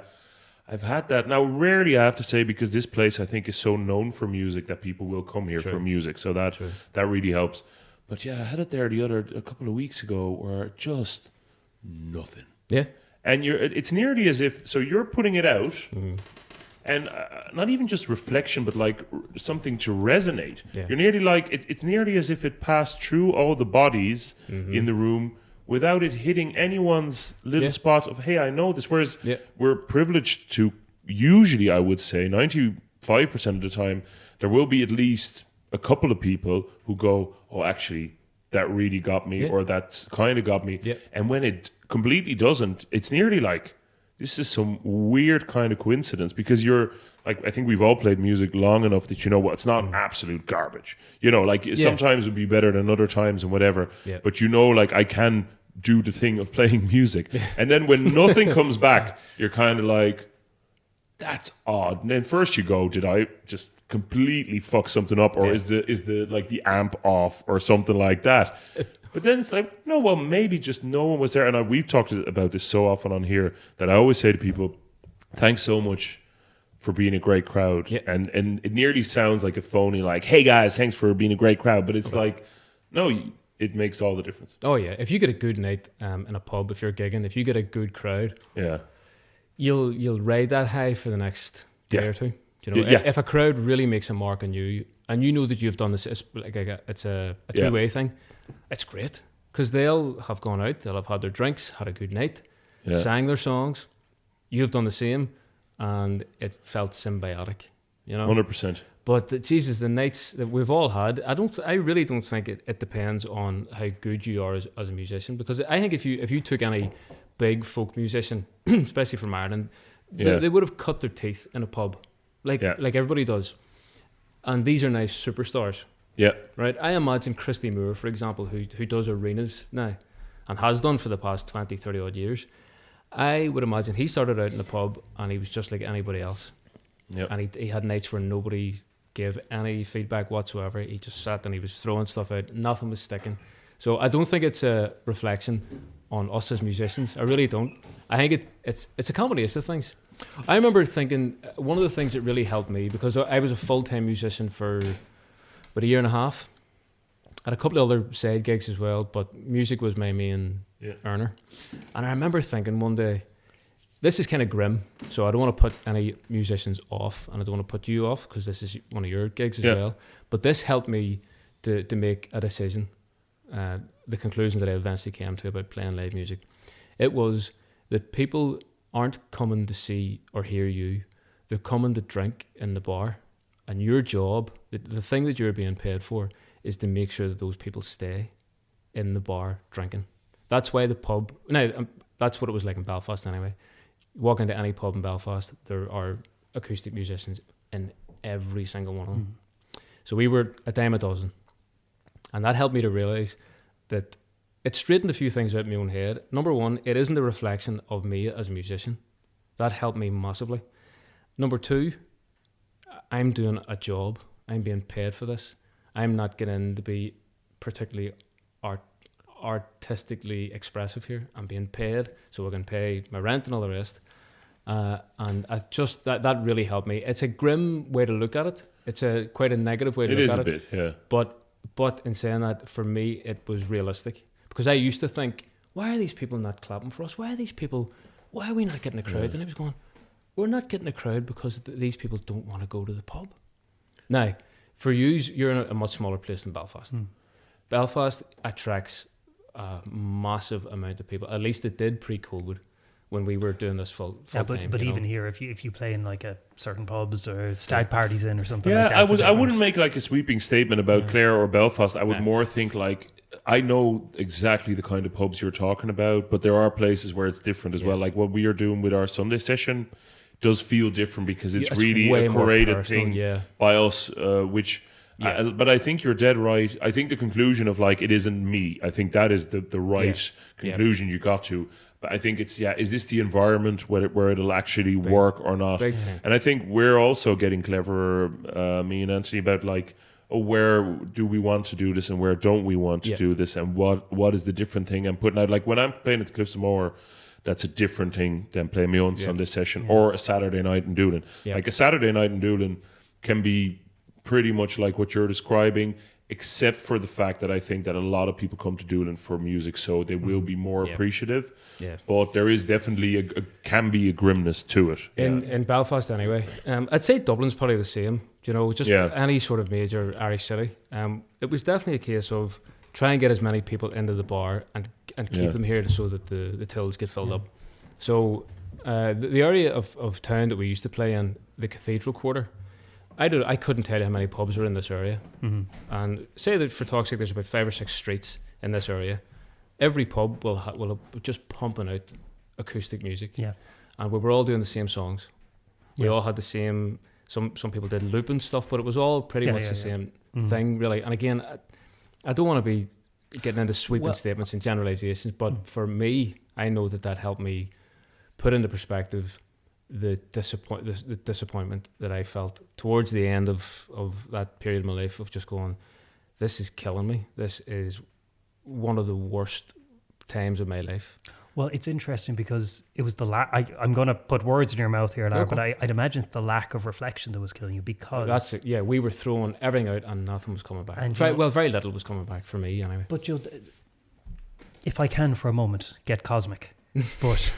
I've had that. Now, rarely, I have to say, because this place I think is so known for music that people will come here for music, so that really helps. But yeah, I had it there a couple of weeks ago where just nothing. Yeah. And it's nearly as if, so you're putting it out, and not even just reflection, but like something to resonate. Yeah. You're nearly like, it's nearly as if it passed through all the bodies in the room without it hitting anyone's little spot of, hey, I know this. Whereas we're privileged to, usually I would say, 95% of the time, there will be at least a couple of people who go, oh, actually, that really got me, or that's kind of got me. Yeah. And when it completely doesn't, it's nearly like, this is some weird kind of coincidence, because you're like, I think we've all played music long enough that you know what, it's not absolute garbage. You know, like sometimes it would be better than other times and whatever. Yeah. But you know, like I can do the thing of playing music. And then when nothing comes back, you're kind of like, that's odd. And then first you go, did I just completely fuck something up, or is the like the amp off or something like that? But then it's like, no, well, maybe just no one was there. And we've talked about this so often on here that I always say to people, thanks so much for being a great crowd. Yeah. And it nearly sounds like a phony, like, hey guys, thanks for being a great crowd. But it's like, no, it makes all the difference. Oh yeah, if you get a good night in a pub, if you're gigging, if you get a good crowd, you'll ride that high for the next day or two. You know, if a crowd really makes a mark on you, and you know that you've done this, it's a two-way thing. It's great, because they'll have gone out, they'll have had their drinks, had a good night, sang their songs. You've done the same, and it felt symbiotic. You know, 100%. But Jesus, the nights that we've all had, I really don't think it depends on how good you are as a musician, because I think if you took any big folk musician, especially from Ireland, they would have cut their teeth in a pub. Like everybody does. And these are now superstars. Yeah. Right? I imagine Christy Moore, for example, who does arenas now and has done for the past 20, 30 odd years. I would imagine he started out in a pub and he was just like anybody else. Yep. And he had nights where nobody gave any feedback whatsoever. He just sat and he was throwing stuff out. Nothing was sticking. So I don't think it's a reflection on us as musicians. I really don't. I think it's a combination of things. I remember thinking one of the things that really helped me, because I was a full-time musician for about a year and a half. I had a couple of other side gigs as well, but music was my main earner. And I remember thinking one day, this is kind of grim, so I don't want to put any musicians off, and I don't want to put you off, because this is one of your gigs as well. But this helped me to make a decision, the conclusion that I eventually came to about playing live music. It was that people aren't coming to see or hear you, they're coming to drink in the bar. And your job, the thing that you're being paid for, is to make sure that those people stay in the bar drinking. That's why the pub, now that's what it was like in Belfast anyway. Walk into any pub in Belfast, there are acoustic musicians in every single one of them. So we were a dime a dozen. And that helped me to realise that it straightened a few things out in my own head. Number one, it isn't a reflection of me as a musician. That helped me massively. Number two, I'm doing a job. I'm being paid for this. I'm not getting to be particularly artistically expressive here. I'm being paid, so I can pay my rent and all the rest. And I just that really helped me. It's a grim way to look at it. It's quite a negative way to look at it. It is a bit, yeah. But in saying that, for me, it was realistic. Because I used to think, why are these people not clapping for us? Why are we not getting a crowd? And I was going, we're not getting a crowd because these people don't want to go to the pub. Now, for you, you're in a much smaller place than Belfast. Belfast attracts a massive amount of people. At least it did pre-COVID, when we were doing this full time. But even here, if you play in like a certain pubs or stag parties in or something like that. I wouldn't make like a sweeping statement about Clare or Belfast. I would more think like, I know exactly the kind of pubs you're talking about, but there are places where it's different as well. Like what we are doing with our Sunday session does feel different, because it's really a curated thing by us, which... but I think you're dead right. I think the conclusion of like, it isn't me, I think that is the right conclusion you got to. But I think it's, is this the environment where it'll actually work or not? And I think we're also getting cleverer, me and Anthony, about like, where do we want to do this and where don't we want to do this, and what is the different thing I'm putting out. Like when I'm playing at the Cliffs of Moher, that's a different thing than playing my own Sunday session or a Saturday night in Doolin. Like a Saturday night in Doolin can be pretty much like what you're describing, except for the fact that I think that a lot of people come to Doolin for music, so they will be more appreciative. But there is definitely can be a grimness to it. In Belfast anyway. I'd say Dublin's probably the same. You know, just any sort of major Irish city. It was definitely a case of try and get as many people into the bar and keep them here so that the tills get filled up. So the area of town that we used to play in, the Cathedral Quarter, I couldn't tell you how many pubs are in this area. And say that for talk's sake, there's about 5 or 6 streets in this area. Every pub will just pumping out acoustic music. And we were all doing the same songs. We all had the same. Some people did looping stuff, but it was all pretty much the same thing, really. And again, I don't want to be getting into sweeping statements and generalizations, but for me, I know that helped me put into perspective the disappointment that I felt towards the end of that period of my life, of just going, this is killing me. This is one of the worst times of my life. Well, it's interesting because it was I'm going to put words in your mouth here, Lara, but I'd imagine it's the lack of reflection that was killing you, because... That's it. Yeah, we were throwing everything out and nothing was coming back. And very little was coming back for me anyway. But if I can for a moment, get cosmic. But...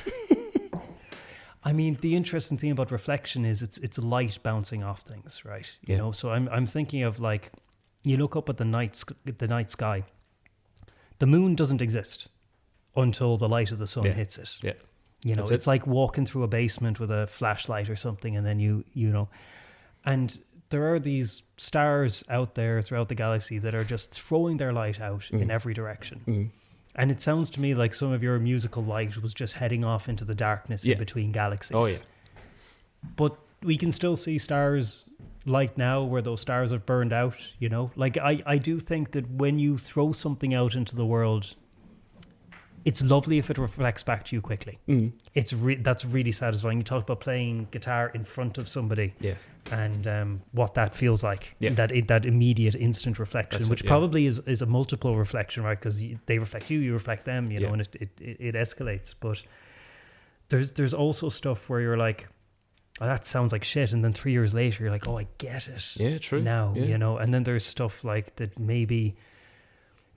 I mean, the interesting thing about reflection is it's light bouncing off things, right? You know, so I'm thinking of, like, you look up at the night sky. The moon doesn't exist until the light of the sun hits it. Yeah. You know, it's like walking through a basement with a flashlight or something, and then you know. And there are these stars out there throughout the galaxy that are just throwing their light out in every direction. And it sounds to me like some of your musical light was just heading off into the darkness in between galaxies. Oh, yeah. But we can still see stars like now where those stars have burned out, you know? Like, I do think that when you throw something out into the world, it's lovely if it reflects back to you quickly. That's really satisfying. You talked about playing guitar in front of somebody and what that feels like. That immediate instant reflection, which probably is a multiple reflection, right? Because they reflect you reflect them, you know, and it escalates. But there's also stuff where you're like, oh, that sounds like shit, and then 3 years later you're like, oh, I get it. Yeah, true. Now, you know. And then there's stuff like that maybe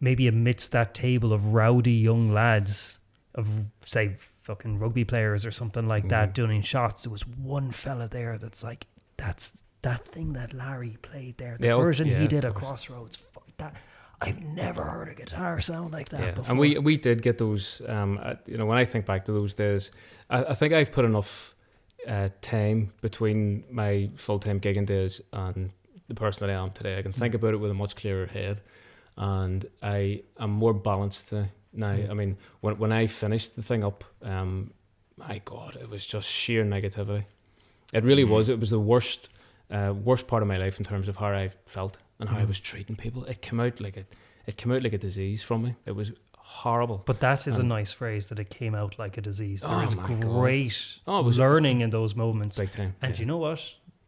amidst that table of rowdy young lads, of, say, fucking rugby players or something like that, doing shots, there was one fella there that's like, that's that thing that Larry played there, the version he did at Crossroads. Fuck that. I've never heard a guitar sound like that before. And we did get those, you know, when I think back to those days, I think I've put enough time between my full-time gigging days and the person that I am today. I can think about it with a much clearer head. And I am more balanced now. I mean, when I finished the thing up, my God, it was just sheer negativity. It really was. It was the worst part of my life in terms of how I felt and how I was treating people. It came out like a disease from me. It was horrible. But that is a nice phrase, that it came out like a disease. There is great learning in those moments. Big time. And you know what?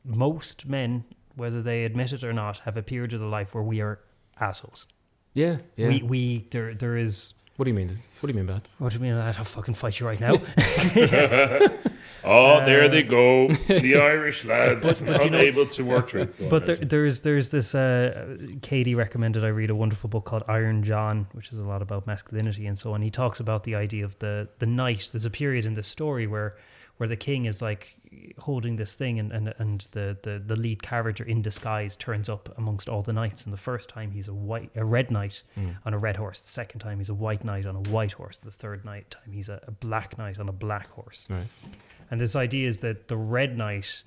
Most men, whether they admit it or not, have a period of their life where we are assholes. Yeah. There is. What do you mean? What do you mean by that? What do you mean? I'll fucking fight you right now. There they go, the Irish lads, unable to work through it. But there's this. Katie recommended I read a wonderful book called Iron John, which is a lot about masculinity and so on. He talks about the idea of the night. There's a period in the story where the king is like holding this thing, and the lead character in disguise turns up amongst all the knights. And the first time he's a red knight on a red horse. The second time he's a white knight on a white horse. The third time he's a black knight on a black horse. Right. And this idea is that the red knight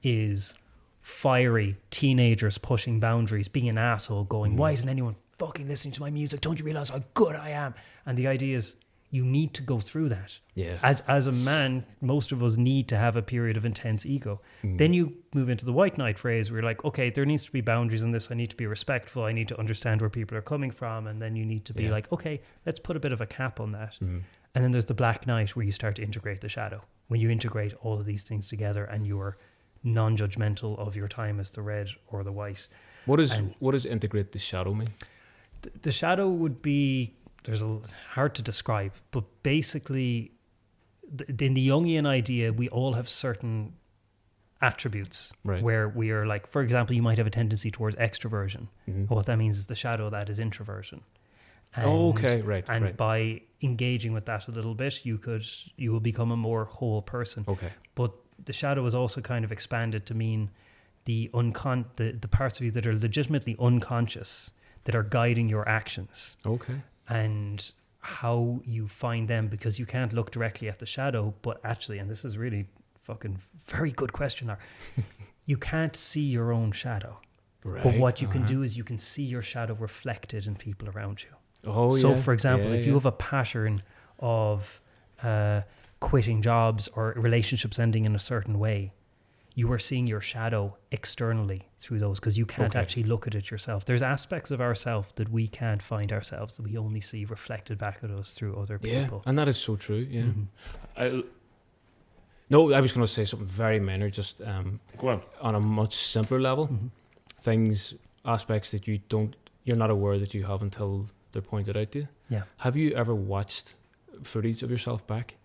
is fiery teenagers pushing boundaries, being an asshole, going, why isn't anyone fucking listening to my music? Don't you realize how good I am? And the idea is, you need to go through that. Yeah. As a man, most of us need to have a period of intense ego. Then you move into the white knight phrase where you're like, okay, there needs to be boundaries in this. I need to be respectful. I need to understand where people are coming from. And then you need to be like, okay, let's put a bit of a cap on that. And then there's the black night where you start to integrate the shadow. When you integrate all of these things together and you're non-judgmental of your time as the red or the white. What does integrate the shadow mean? The shadow would be, hard to describe, but basically in the Jungian idea, we all have certain attributes where we are like, for example, you might have a tendency towards extroversion. Mm-hmm. What that means is the shadow of that is introversion. And by engaging with that a little bit, you will become a more whole person. Okay. But the shadow is also kind of expanded to mean the parts of you that are legitimately unconscious that are guiding your actions. Okay. And how you find them, because you can't look directly at the shadow, but actually, and this is really fucking very good question, you can't see your own shadow. Right. But what you can do is you can see your shadow reflected in people around you. So, for example, if you have a pattern of quitting jobs or relationships ending in a certain way, you are seeing your shadow externally through those, because you can't actually look at it yourself. There's aspects of ourselves that we can't find ourselves, that we only see reflected back at us through other people. And that is so true, yeah. Mm-hmm. I was going to say something very minor, just on a much simpler level. Mm-hmm. Aspects that you're not aware that you have until they're pointed out to you. Yeah. Have you ever watched footage of yourself back?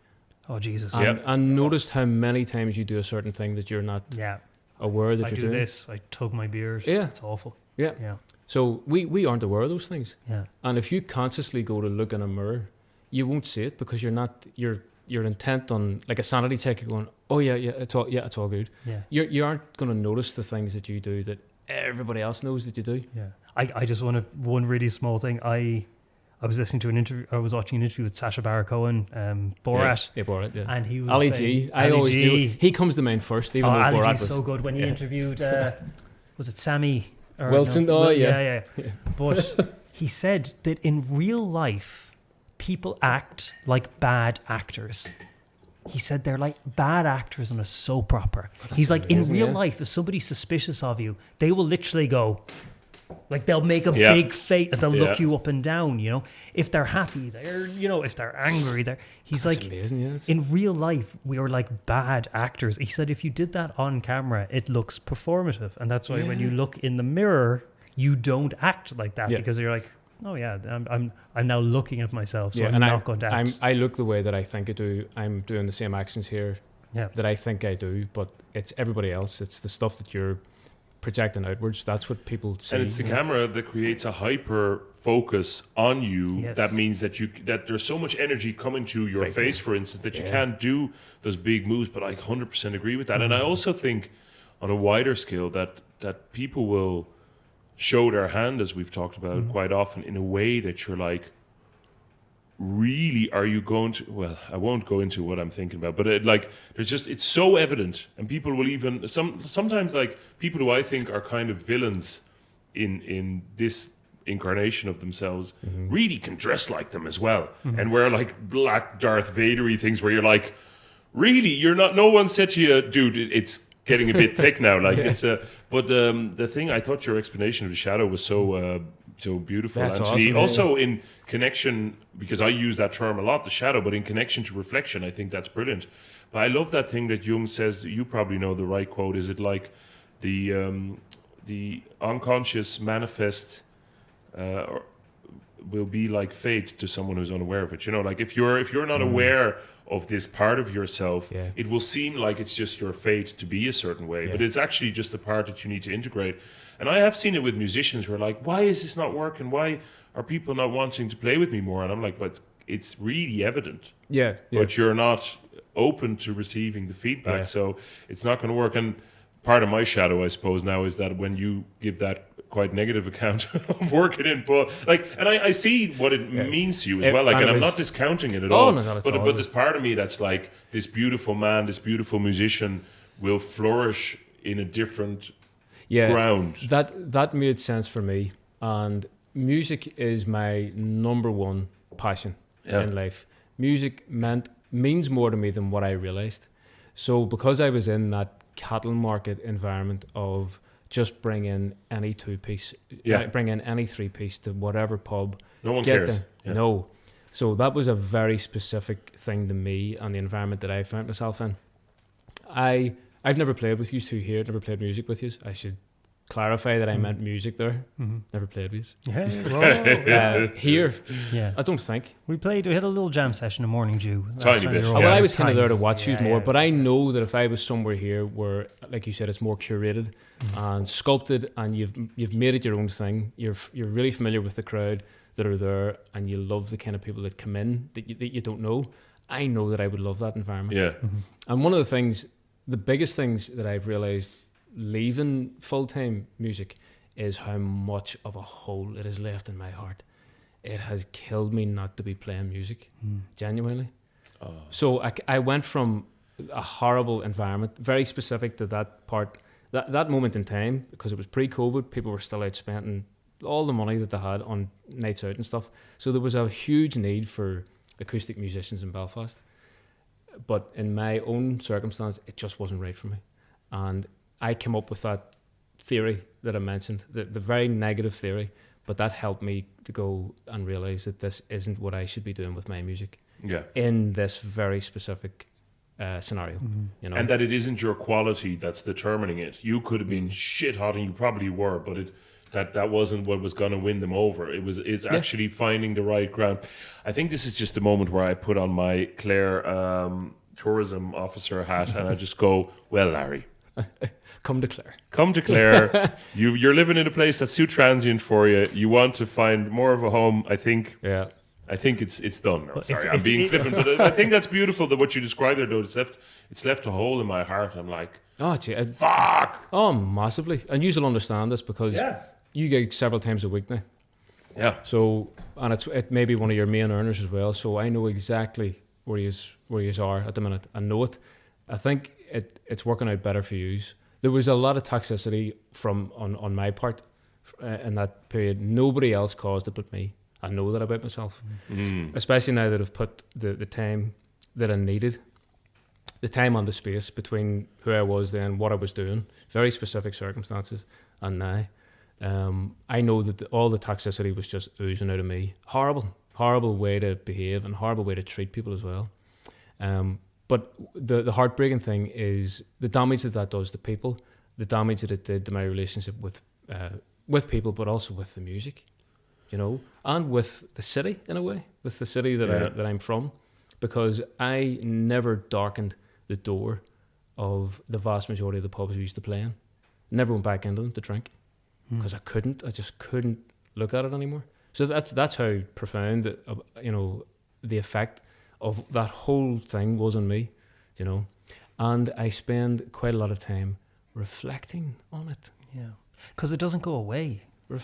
Oh, Jesus. And noticed how many times you do a certain thing that you're not aware that you're doing? I do this. I tug my beard. Yeah. It's awful. Yeah. So we aren't aware of those things. Yeah. And if you consciously go to look in a mirror, you won't see it, because you're intent on, like a sanity check. You're going, oh it's all good. Yeah. You aren't going to notice the things that you do that everybody else knows that you do. Yeah. I just want one really small thing. I was listening to an interview. I was watching an interview with Sacha Baron Cohen, Borat. Yeah, Borat. Yeah. And he was Ali G. I always do. He comes to mind first, even though Ali Borat G's was so good when he interviewed. Was it Sammy Wilson? No, yeah. But he said that in real life, people act like bad actors. He said they're like bad actors in a soap opera. He's like, in real life, if somebody's suspicious of you, they will literally go, like, they'll make a big face, they'll look you up and down, you know. If they're happy, if they're angry, he's like, amazing, in real life, we are like bad actors. He said if you did that on camera, it looks performative. And that's why when you look in the mirror, you don't act like that, because you're like, oh yeah, I'm now looking at myself, so I'm not going to act. I look the way that I think I do. I'm doing the same actions here that I think I do, but it's everybody else. It's the stuff that you're projecting outwards. That's what people see. And it's the camera that creates a hyper focus on you. Yes. That means that there's so much energy coming to your face, for instance, that you can't do those big moves. But I 100% agree with that. Mm-hmm. And I also think on a wider scale that people will show their hand, as we've talked about quite often, in a way that you're like, really, are you going to, well, I won't go into what I'm thinking about, but it's so evident, and people will even, sometimes like people who I think are kind of villains in this incarnation of themselves really can dress like them as well, and wear like black Darth Vader-y things where you're like, really, you're not, no one said to you, dude, it's getting a bit thick now, like it's but the thing, I thought your explanation of the shadow was so beautiful. That's Anthony. Awesome, also in connection, because I use that term a lot, the shadow, but in connection to reflection, I think that's brilliant. But I love that thing that Jung says, you probably know the right quote, is it like the unconscious manifest will be like fate to someone who's unaware of it. You know, like if you're not aware of this part of yourself, it will seem like it's just your fate to be a certain way, but it's actually just the part that you need to integrate. And I have seen it with musicians who are like, why is this not working? Why are people not wanting to play with me more? And I'm like, but it's really evident. Yeah. But you're not open to receiving the feedback, so it's not going to work. And part of my shadow, I suppose, now is that when you give that quite negative account of working in, and I see what it means to you as well. Like, and I'm not discounting it at all. No, not at all. But there's part of me that's like, this beautiful man, this beautiful musician will flourish in a different ground. That made sense for me. And music is my number one passion in life. Music means more to me than what I realized. So because I was in that cattle market environment of just bring in any 2-piece, bring in any 3-piece to whatever pub. No one cares. No. So that was a very specific thing to me and the environment that I found myself in. I've never played with you two here, never played music with you. I should clarify that I meant music there. Never played with you. Here, I don't think. We had a little jam session in Morning Dew. Tiny bit. Well, I was kind of there to watch you more, but I know that if I was somewhere here where, like you said, it's more curated and sculpted and you've made it your own thing, you're really familiar with the crowd that are there and you love the kind of people that come in that you don't know, I know that I would love that environment. Yeah. And one of the things, the biggest things that I've realised leaving full-time music is how much of a hole it has left in my heart. It has killed me not to be playing music, genuinely. So I went from a horrible environment, very specific to that part, that moment in time, because it was pre-COVID, people were still out spending all the money that they had on nights out and stuff. So there was a huge need for acoustic musicians in Belfast. But in my own circumstance, it just wasn't right for me. And I came up with that theory that I mentioned, the very negative theory, but that helped me to go and realise that this isn't what I should be doing with my music. Yeah. In this very specific scenario, you know, and that it isn't your quality that's determining it. You could have been shit hot, and you probably were, but that wasn't what was going to win them over. It's actually finding the right ground. I think this is just the moment where I put on my Clare tourism officer hat and I just go, well, Larry, come to Clare. Come to Clare. You're living in a place that's too transient for you. You want to find more of a home. I think it's done. No, sorry, I'm being flippant, but I think that's beautiful that what you described there, though. It's left a hole in my heart. I'm like, fuck. Oh, massively. And you'll understand this because you gig several times a week now. Yeah. So, and it may be one of your main earners as well. So I know exactly where you are at the minute. I know it. I think it's working out better for you. There was a lot of toxicity on my part in that period. Nobody else caused it but me. I know that about myself, especially now that I've put the time that I needed, the time and the space between who I was then, what I was doing, very specific circumstances, and now. I know that all the toxicity was just oozing out of me. Horrible way to behave and horrible way to treat people as well. But the heartbreaking thing is the damage that does to people, the damage that it did to my relationship with people, but also with the music, you know, and with the city in a way, with the city that I'm from, because I never darkened the door of the vast majority of the pubs we used to play in. Never went back into them to drink because I just couldn't look at it anymore. So that's how profound the effect of that whole thing was on me, you know. And I spend quite a lot of time reflecting on it. Yeah, because it doesn't go away.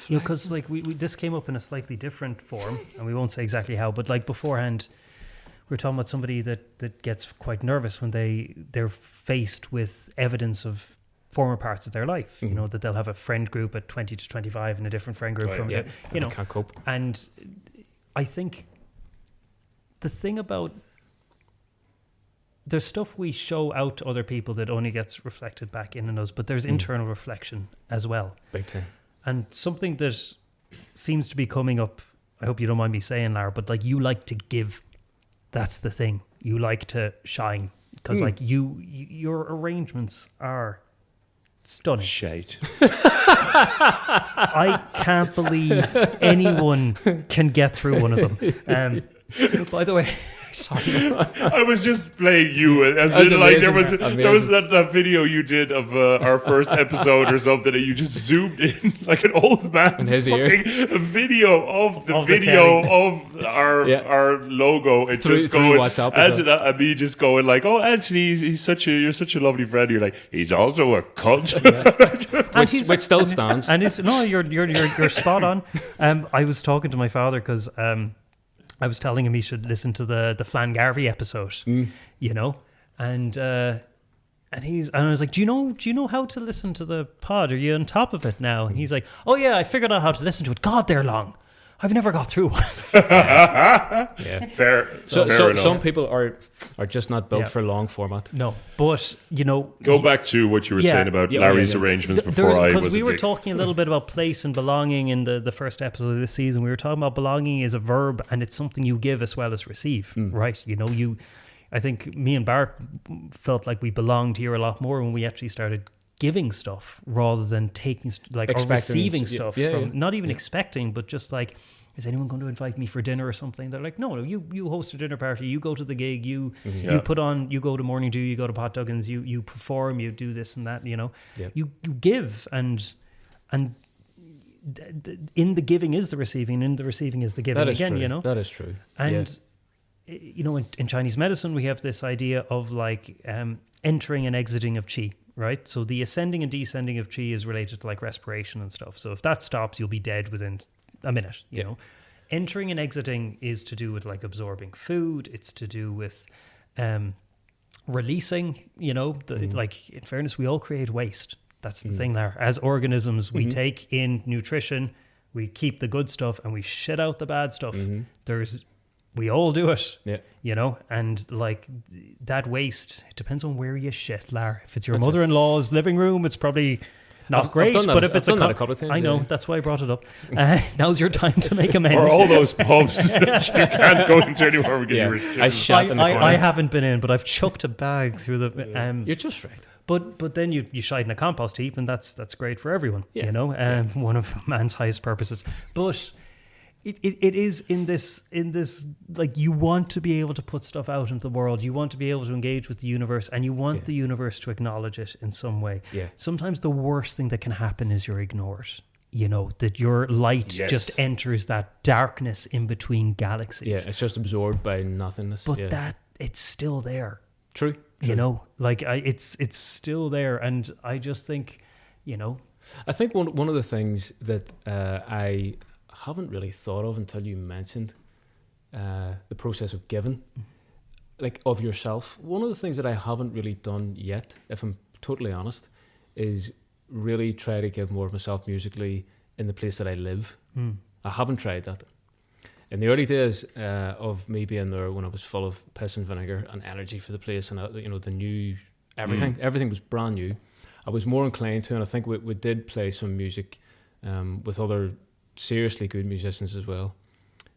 Because like we this came up in a slightly different form, and we won't say exactly how, but like beforehand, we were talking about somebody that gets quite nervous when they're faced with evidence of former parts of their life. You know, that they'll have a friend group at 20 to 25 and a different friend group can't cope. And I think the thing about there's stuff we show out to other people that only gets reflected back in us, but there's internal reflection as well. Big time. And something that seems to be coming up, I hope you don't mind me saying, Lara, but like you like to give. That's the thing. You like to shine because like your arrangements are stunning. Shite. I can't believe anyone can get through one of them. By the way, sorry. I was just playing you as like there was that video you did of our first episode or something, and you just zoomed in like an old man in his ear. A video of our logo. It's just going WhatsApp Angela and me just going like, oh, Anthony, you're such a lovely friend. You're like, he's also a cunt. which still stands. And you're spot on. I was talking to my father because I was telling him he should listen to the Flangarvey episode, you know, and I was like, do you know how to listen to the pod? Are you on top of it now? And he's like, oh yeah, I figured out how to listen to it. God, they're long. I've never got through one. Yeah. Fair. So fair enough. Some people are just not built for long format. No, but go back to what you were saying about Larry's arrangements before I was because we were talking a little bit about place and belonging in the first episode of this season. We were talking about belonging is a verb, and it's something you give as well as receive, right? I think me and Bart felt like we belonged here a lot more when we actually started giving stuff rather than taking or receiving stuff from not even expecting, but just like, is anyone going to invite me for dinner or something? They're like, no, you host a dinner party, you go to the gig, you put on, you go to Morning Dew, you go to Pot Duggins, you perform, you do this and that, you give, and in the giving is the receiving, and in the receiving is the giving again, true. That is true. And in Chinese medicine we have this idea of like entering and exiting of qi. Right, so the ascending and descending of qi is related to like respiration and stuff. So if that stops, you'll be dead within a minute. You know, entering and exiting is to do with like absorbing food. It's to do with releasing. Like in fairness, we all create waste. That's the thing there. As organisms, we take in nutrition, we keep the good stuff, and we shit out the bad stuff. We all do it, and like that waste, it depends on where you shit, Lar. If it's your mother-in-law's living room, it's probably not great. But if it's a couple of times, I know, that's why I brought it up. Now's your time to make amends. Or all those pubs that you can't go into anymore because you were shitting. I haven't been in, but I've chucked a bag through the... You're just right. But then you shite in a compost heap, and that's great for everyone, one of man's highest purposes. But... It is in this like, you want to be able to put stuff out into the world, you want to be able to engage with the universe, and you want the universe to acknowledge it in some way. Sometimes the worst thing that can happen is you're ignored, that your light just enters that darkness in between galaxies. It's just absorbed by nothingness, but that it's still there. True. It's still there, and I just think I think one of the things that I haven't really thought of until you mentioned the process of giving, like of yourself. One of the things that I haven't really done yet, if I'm totally honest, is really try to give more of myself musically in the place that I live. I haven't tried that. In the early days of me being there, when I was full of piss and vinegar and energy for the place, and the new everything was brand new, I was more inclined to, and I think we did play some music with other seriously good musicians as well,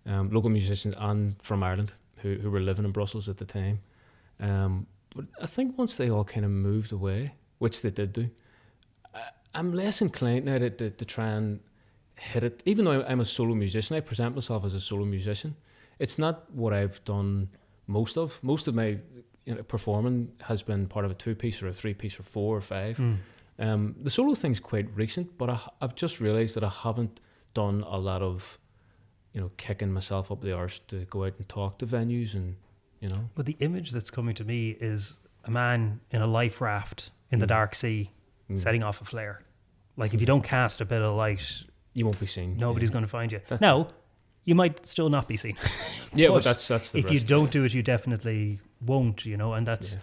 local musicians and from Ireland who were living in Brussels at the time. But I think once they all kind of moved away, which they did do, I'm less inclined now to try and hit it. Even though I'm a solo musician, I present myself as a solo musician. It's not what I've done most of. Most of my performing has been part of a 2-piece or a 3-piece or 4 or 5. The solo thing's quite recent, but I've just realised that I haven't done a lot of, kicking myself up the arse to go out and talk to venues and, But the image that's coming to me is a man in a life raft in the dark sea, setting off a flare. Like, if you don't cast a bit of light, you won't be seen. Nobody's going to find you. Now, you might still not be seen. But that's the if risk. You don't do it, you definitely won't. And that's.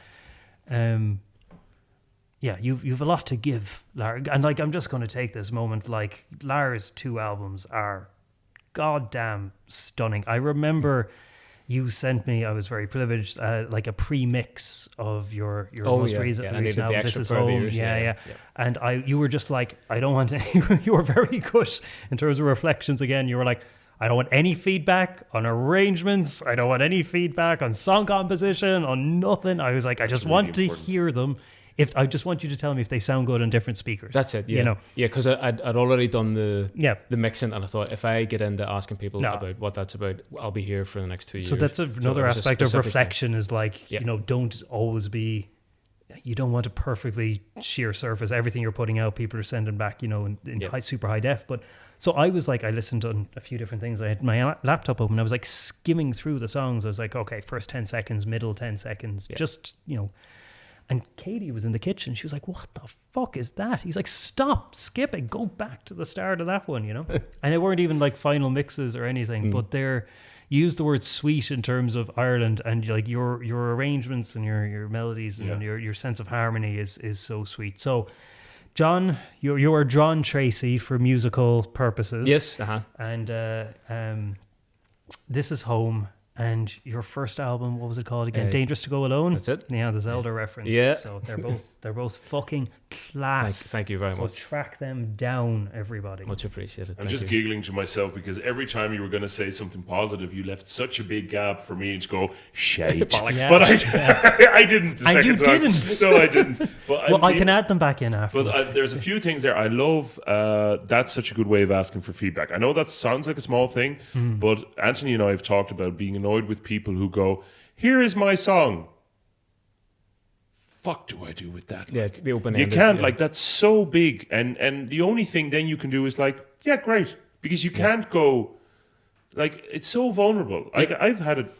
You've a lot to give, Lar. And like, I'm just going to take this moment. Like, Lar's 2 albums are goddamn stunning. I remember you sent me, I was very privileged, like a pre-mix of your most recent release now. This Is Home. And you were just like, I don't want to, you were very good in terms of reflections again. You were like, I don't want any feedback on arrangements. I don't want any feedback on song composition, on nothing. I was like, I just want to hear them. If I just want you to tell me if they sound good on different speakers. That's it. Yeah. Because I'd already done the mixing, and I thought if I get into asking people about what that's about, I'll be here for the next 2 years. So that's another aspect of reflection is like, don't always be, you don't want a perfectly sheer surface. Everything you're putting out, people are sending back, in super high def. But so I was like, I listened to a few different things. I had my laptop open. I was like skimming through the songs. I was like, okay, first 10 seconds, middle 10 seconds, just, And Katie was in the kitchen. She was like, what the fuck is that? He's like, stop, skip it, go back to the start of that one, And they weren't even like final mixes or anything, but they're used the word sweet in terms of Ireland, and like your arrangements and your melodies and your sense of harmony is so sweet. So John, you are John Tracey for musical purposes. Yes. And This Is Home. And your first album, what was it called again? Dangerous to Go Alone. That's it. Yeah, the Zelda reference. Yeah. So they're both fucking class. Thank you very much. So track them down, everybody. Much appreciated. I'm just giggling to myself because every time you were going to say something positive, you left such a big gap for me to go shite. Yeah. But I didn't. The And you second time. didn't. No, I didn't. But I can add them back in after. But there's a few things there. I love that's such a good way of asking for feedback. I know that sounds like a small thing, but Anthony and I have talked about being annoyed with people who go, "Here is my song." Fuck do I do with that? Yeah, the open-ended. You can't, like, that's so big. And the only thing then you can do is like, yeah, great. Because you can't go, like, it's so vulnerable. Like, I've had it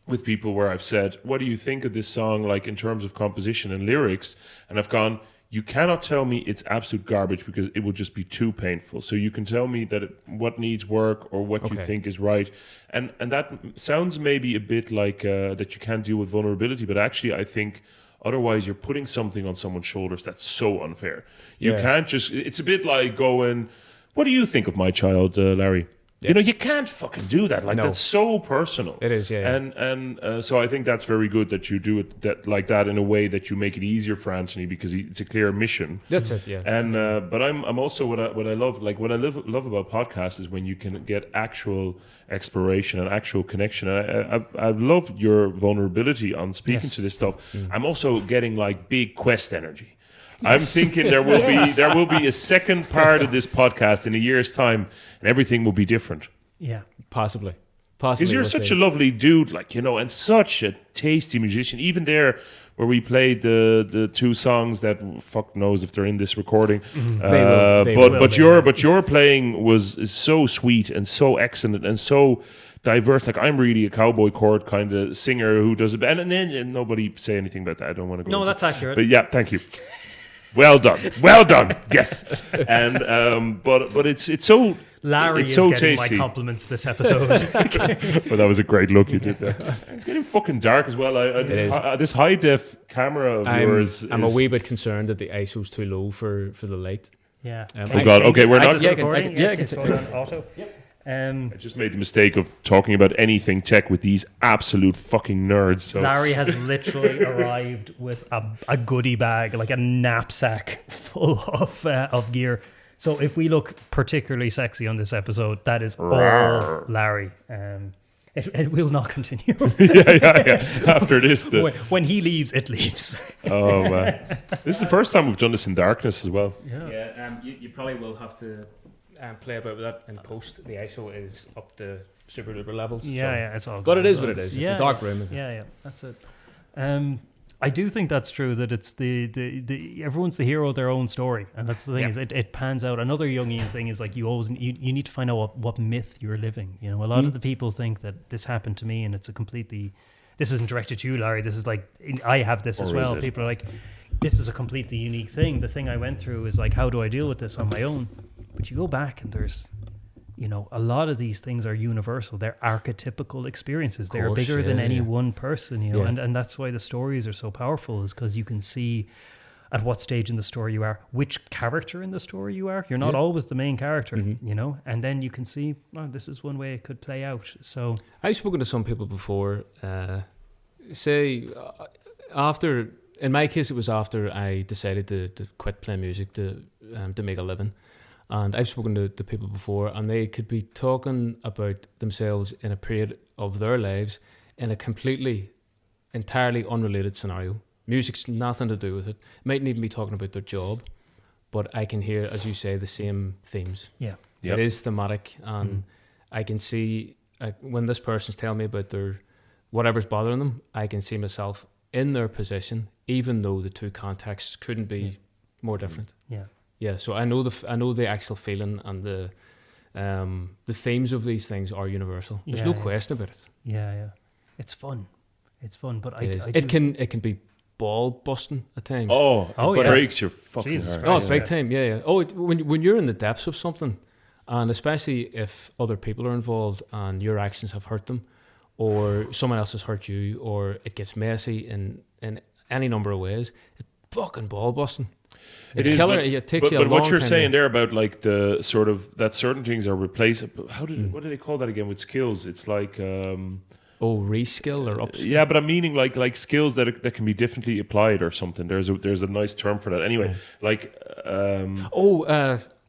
with people where I've said, what do you think of this song, like, in terms of composition and lyrics? And I've gone, you cannot tell me it's absolute garbage because it would just be too painful. So you can tell me that what needs work or what you think is right. And that sounds maybe a bit like that you can't deal with vulnerability, but actually I think otherwise you're putting something on someone's shoulders that's so unfair. You can't just, it's a bit like going, what do you think of my child, Larry? Yeah. You know, you can't fucking do that. Like, that's so personal. It is, yeah. And so I think that's very good that you do it like that in a way that you make it easier for Anthony because it's a clear mission. That's it, yeah. And but I'm also what I love, like what I love about podcasts is when you can get actual exploration and actual connection. And I've loved your vulnerability on speaking to this stuff. I'm also getting like big Quest energy. I'm thinking there will be a second part of this podcast in a year's time, and everything will be different. Yeah, possibly. Because you're such a lovely dude, like, you know, and such a tasty musician. Even there, where we played the two songs that fuck knows if they're in this recording, but your playing is so sweet and so excellent and so diverse. Like, I'm really a cowboy chord kind of singer who does it, and then nobody say anything about that. I don't want to go. No, that's accurate. But yeah, thank you. Well done. Yes. And but it's so Larry it's is so getting tasty. my compliments this episode. Well, that was a great look you did there. It's getting fucking dark as well. This high def camera of yours. I'm a wee bit concerned that the ISO's too low for the light. Yeah. Oh God. Okay, we're not. I can put on auto. Yep. I just made the mistake of talking about anything tech with these absolute fucking nerds. So. Larry has literally arrived with a goodie bag, like a knapsack full of gear. So if we look particularly sexy on this episode, that is all Larry. It will not continue. yeah. After this, when he leaves, it leaves. Oh man, this is the first time we've done this in darkness as well. Yeah. You probably will have to play about with that in post. The ISO is up to super duper levels. Yeah, it's all good. But it is what it is. It's a dark room, isn't it? Yeah, that's it. I do think that's true, that it's the everyone's the hero of their own story, and that's the thing is it pans out. Another Jungian thing is like you need to find out what myth you're living. You know, a lot of the people think that this happened to me, and it's a completely. This isn't directed to you, Larry. This is like I have this as well. People are like, this is a completely unique thing. The thing I went through is like, how do I deal with this on my own? But you go back and there's, you know, a lot of these things are universal. They're archetypical experiences. They're bigger than any one person, you know, and that's why the stories are so powerful, is because you can see at what stage in the story you are, which character in the story you are. You're not always the main character, you know, and then you can see, oh, this is one way it could play out. So I've spoken to some people before, after, in my case, it was after I decided to quit playing music to make a living. And I've spoken to people before, and they could be talking about themselves in a period of their lives in a entirely unrelated scenario. Music's nothing to do with it. Mightn't even be talking about their job, but I can hear, as you say, the same themes. Yeah. It is thematic, and I can see when this person's telling me about their whatever's bothering them, I can see myself in their position, even though the two contexts couldn't be more different. Yeah, so I know the actual feeling, and the themes of these things are universal. There's no question about it. Yeah. It's fun, but it can be ball busting at times. It breaks your fucking heart. Oh, it's big time. Yeah. When you're in the depths of something, and especially if other people are involved and your actions have hurt them, or someone else has hurt you, or it gets messy in any number of ways, it's fucking ball busting. It's killer. It takes you a long time. But what you're saying there about like the sort of that certain things are replaceable. What do they call that again with skills? It's like reskill or upskill. Yeah, but I'm meaning like skills that can be differently applied or something. There's a nice term for that. Anyway,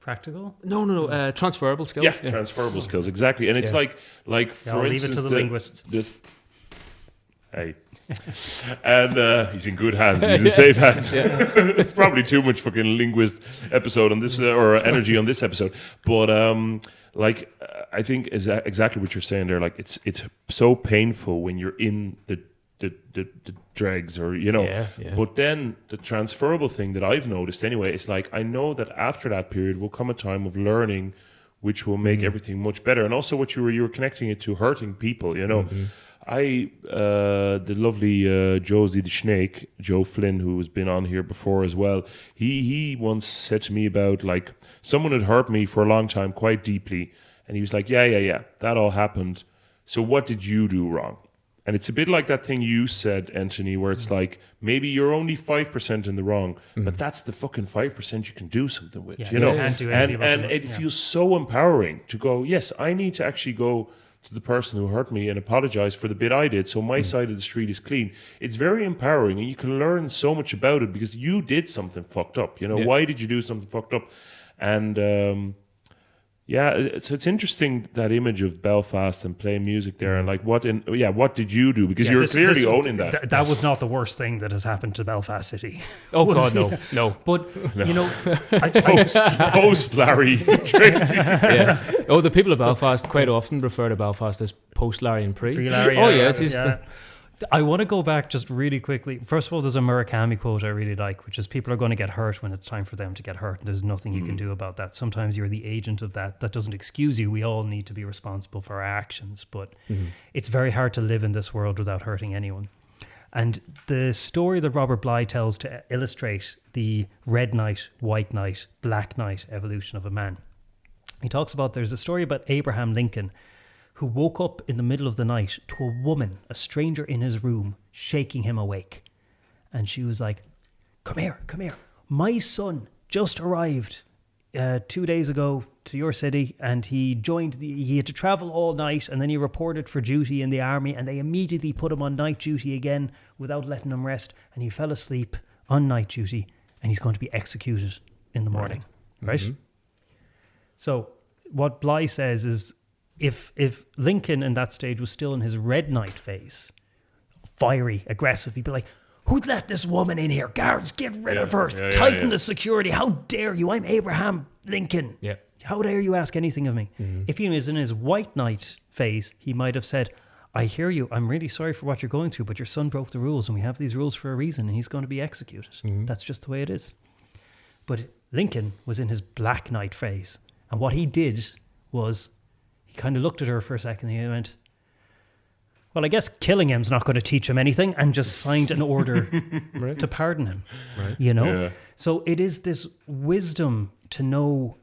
practical? No. Transferable skills. Yeah, transferable skills, exactly. And it's like for I'll instance, leave it to the linguists. Hey, and he's in good hands. He's in safe hands. It's probably too much fucking linguist episode on this or energy on this episode, but I think is exactly what you're saying there. Like it's so painful when you're in the dregs, or But then the transferable thing that I've noticed anyway is like I know that after that period will come a time of learning, which will make everything much better. And also what you were connecting it to hurting people. The lovely Josie the Snake, Joe Flynn, who has been on here before as well, he once said to me about like someone had hurt me for a long time quite deeply, and he was like, yeah, that all happened. So what did you do wrong? And it's a bit like that thing you said, Anthony, where it's like maybe you're only 5% in the wrong, but that's the fucking 5% you can do something with, Can't do anything and it feels so empowering to go, yes, I need to actually go to the person who hurt me and apologize for the bit I did, so my side of the street is clean. It's very empowering, and you can learn so much about it because you did something fucked up. Why did you do something fucked up? And so it's interesting, that image of Belfast and playing music there, and like what did you do? Because you're clearly owning that. That was not the worst thing that has happened to Belfast City. Oh God, no. But Post Larry Tracey. Yeah. Oh, the people of Belfast quite often refer to Belfast as post Larry and pre. Larry. Oh yeah, it's just. I want to go back just really quickly. First of all, there's a Murakami quote I really like, which is people are going to get hurt when it's time for them to get hurt. There's nothing you can do about that. Sometimes you're the agent of that. That doesn't excuse you. We all need to be responsible for our actions, but it's very hard to live in this world without hurting anyone. And the story that Robert Bly tells to illustrate the red knight, white knight, black knight evolution of a man. He talks about, there's a story about Abraham Lincoln, who woke up in the middle of the night to a woman, a stranger in his room, shaking him awake. And she was like, come here. My son just arrived 2 days ago to your city, and he had to travel all night, and then he reported for duty in the army, and they immediately put him on night duty again without letting him rest, and he fell asleep on night duty, and he's going to be executed in the morning. Right? Mm-hmm. So what Bly says is, if Lincoln in that stage was still in his red knight phase, fiery, aggressive, he'd be like, who let this woman in here? Guards, get rid of her. Tighten the security. How dare you? I'm Abraham Lincoln. Yeah. How dare you ask anything of me? Mm-hmm. If he was in his white knight phase, he might have said, I hear you. I'm really sorry for what you're going through, but your son broke the rules, and we have these rules for a reason, and he's going to be executed. Mm-hmm. That's just the way it is. But Lincoln was in his black knight phase, and what he did was, kind of looked at her for a second and he went, well, I guess killing him's not going to teach him anything, and just signed an order to pardon him. Right. Yeah. So it is this wisdom to know.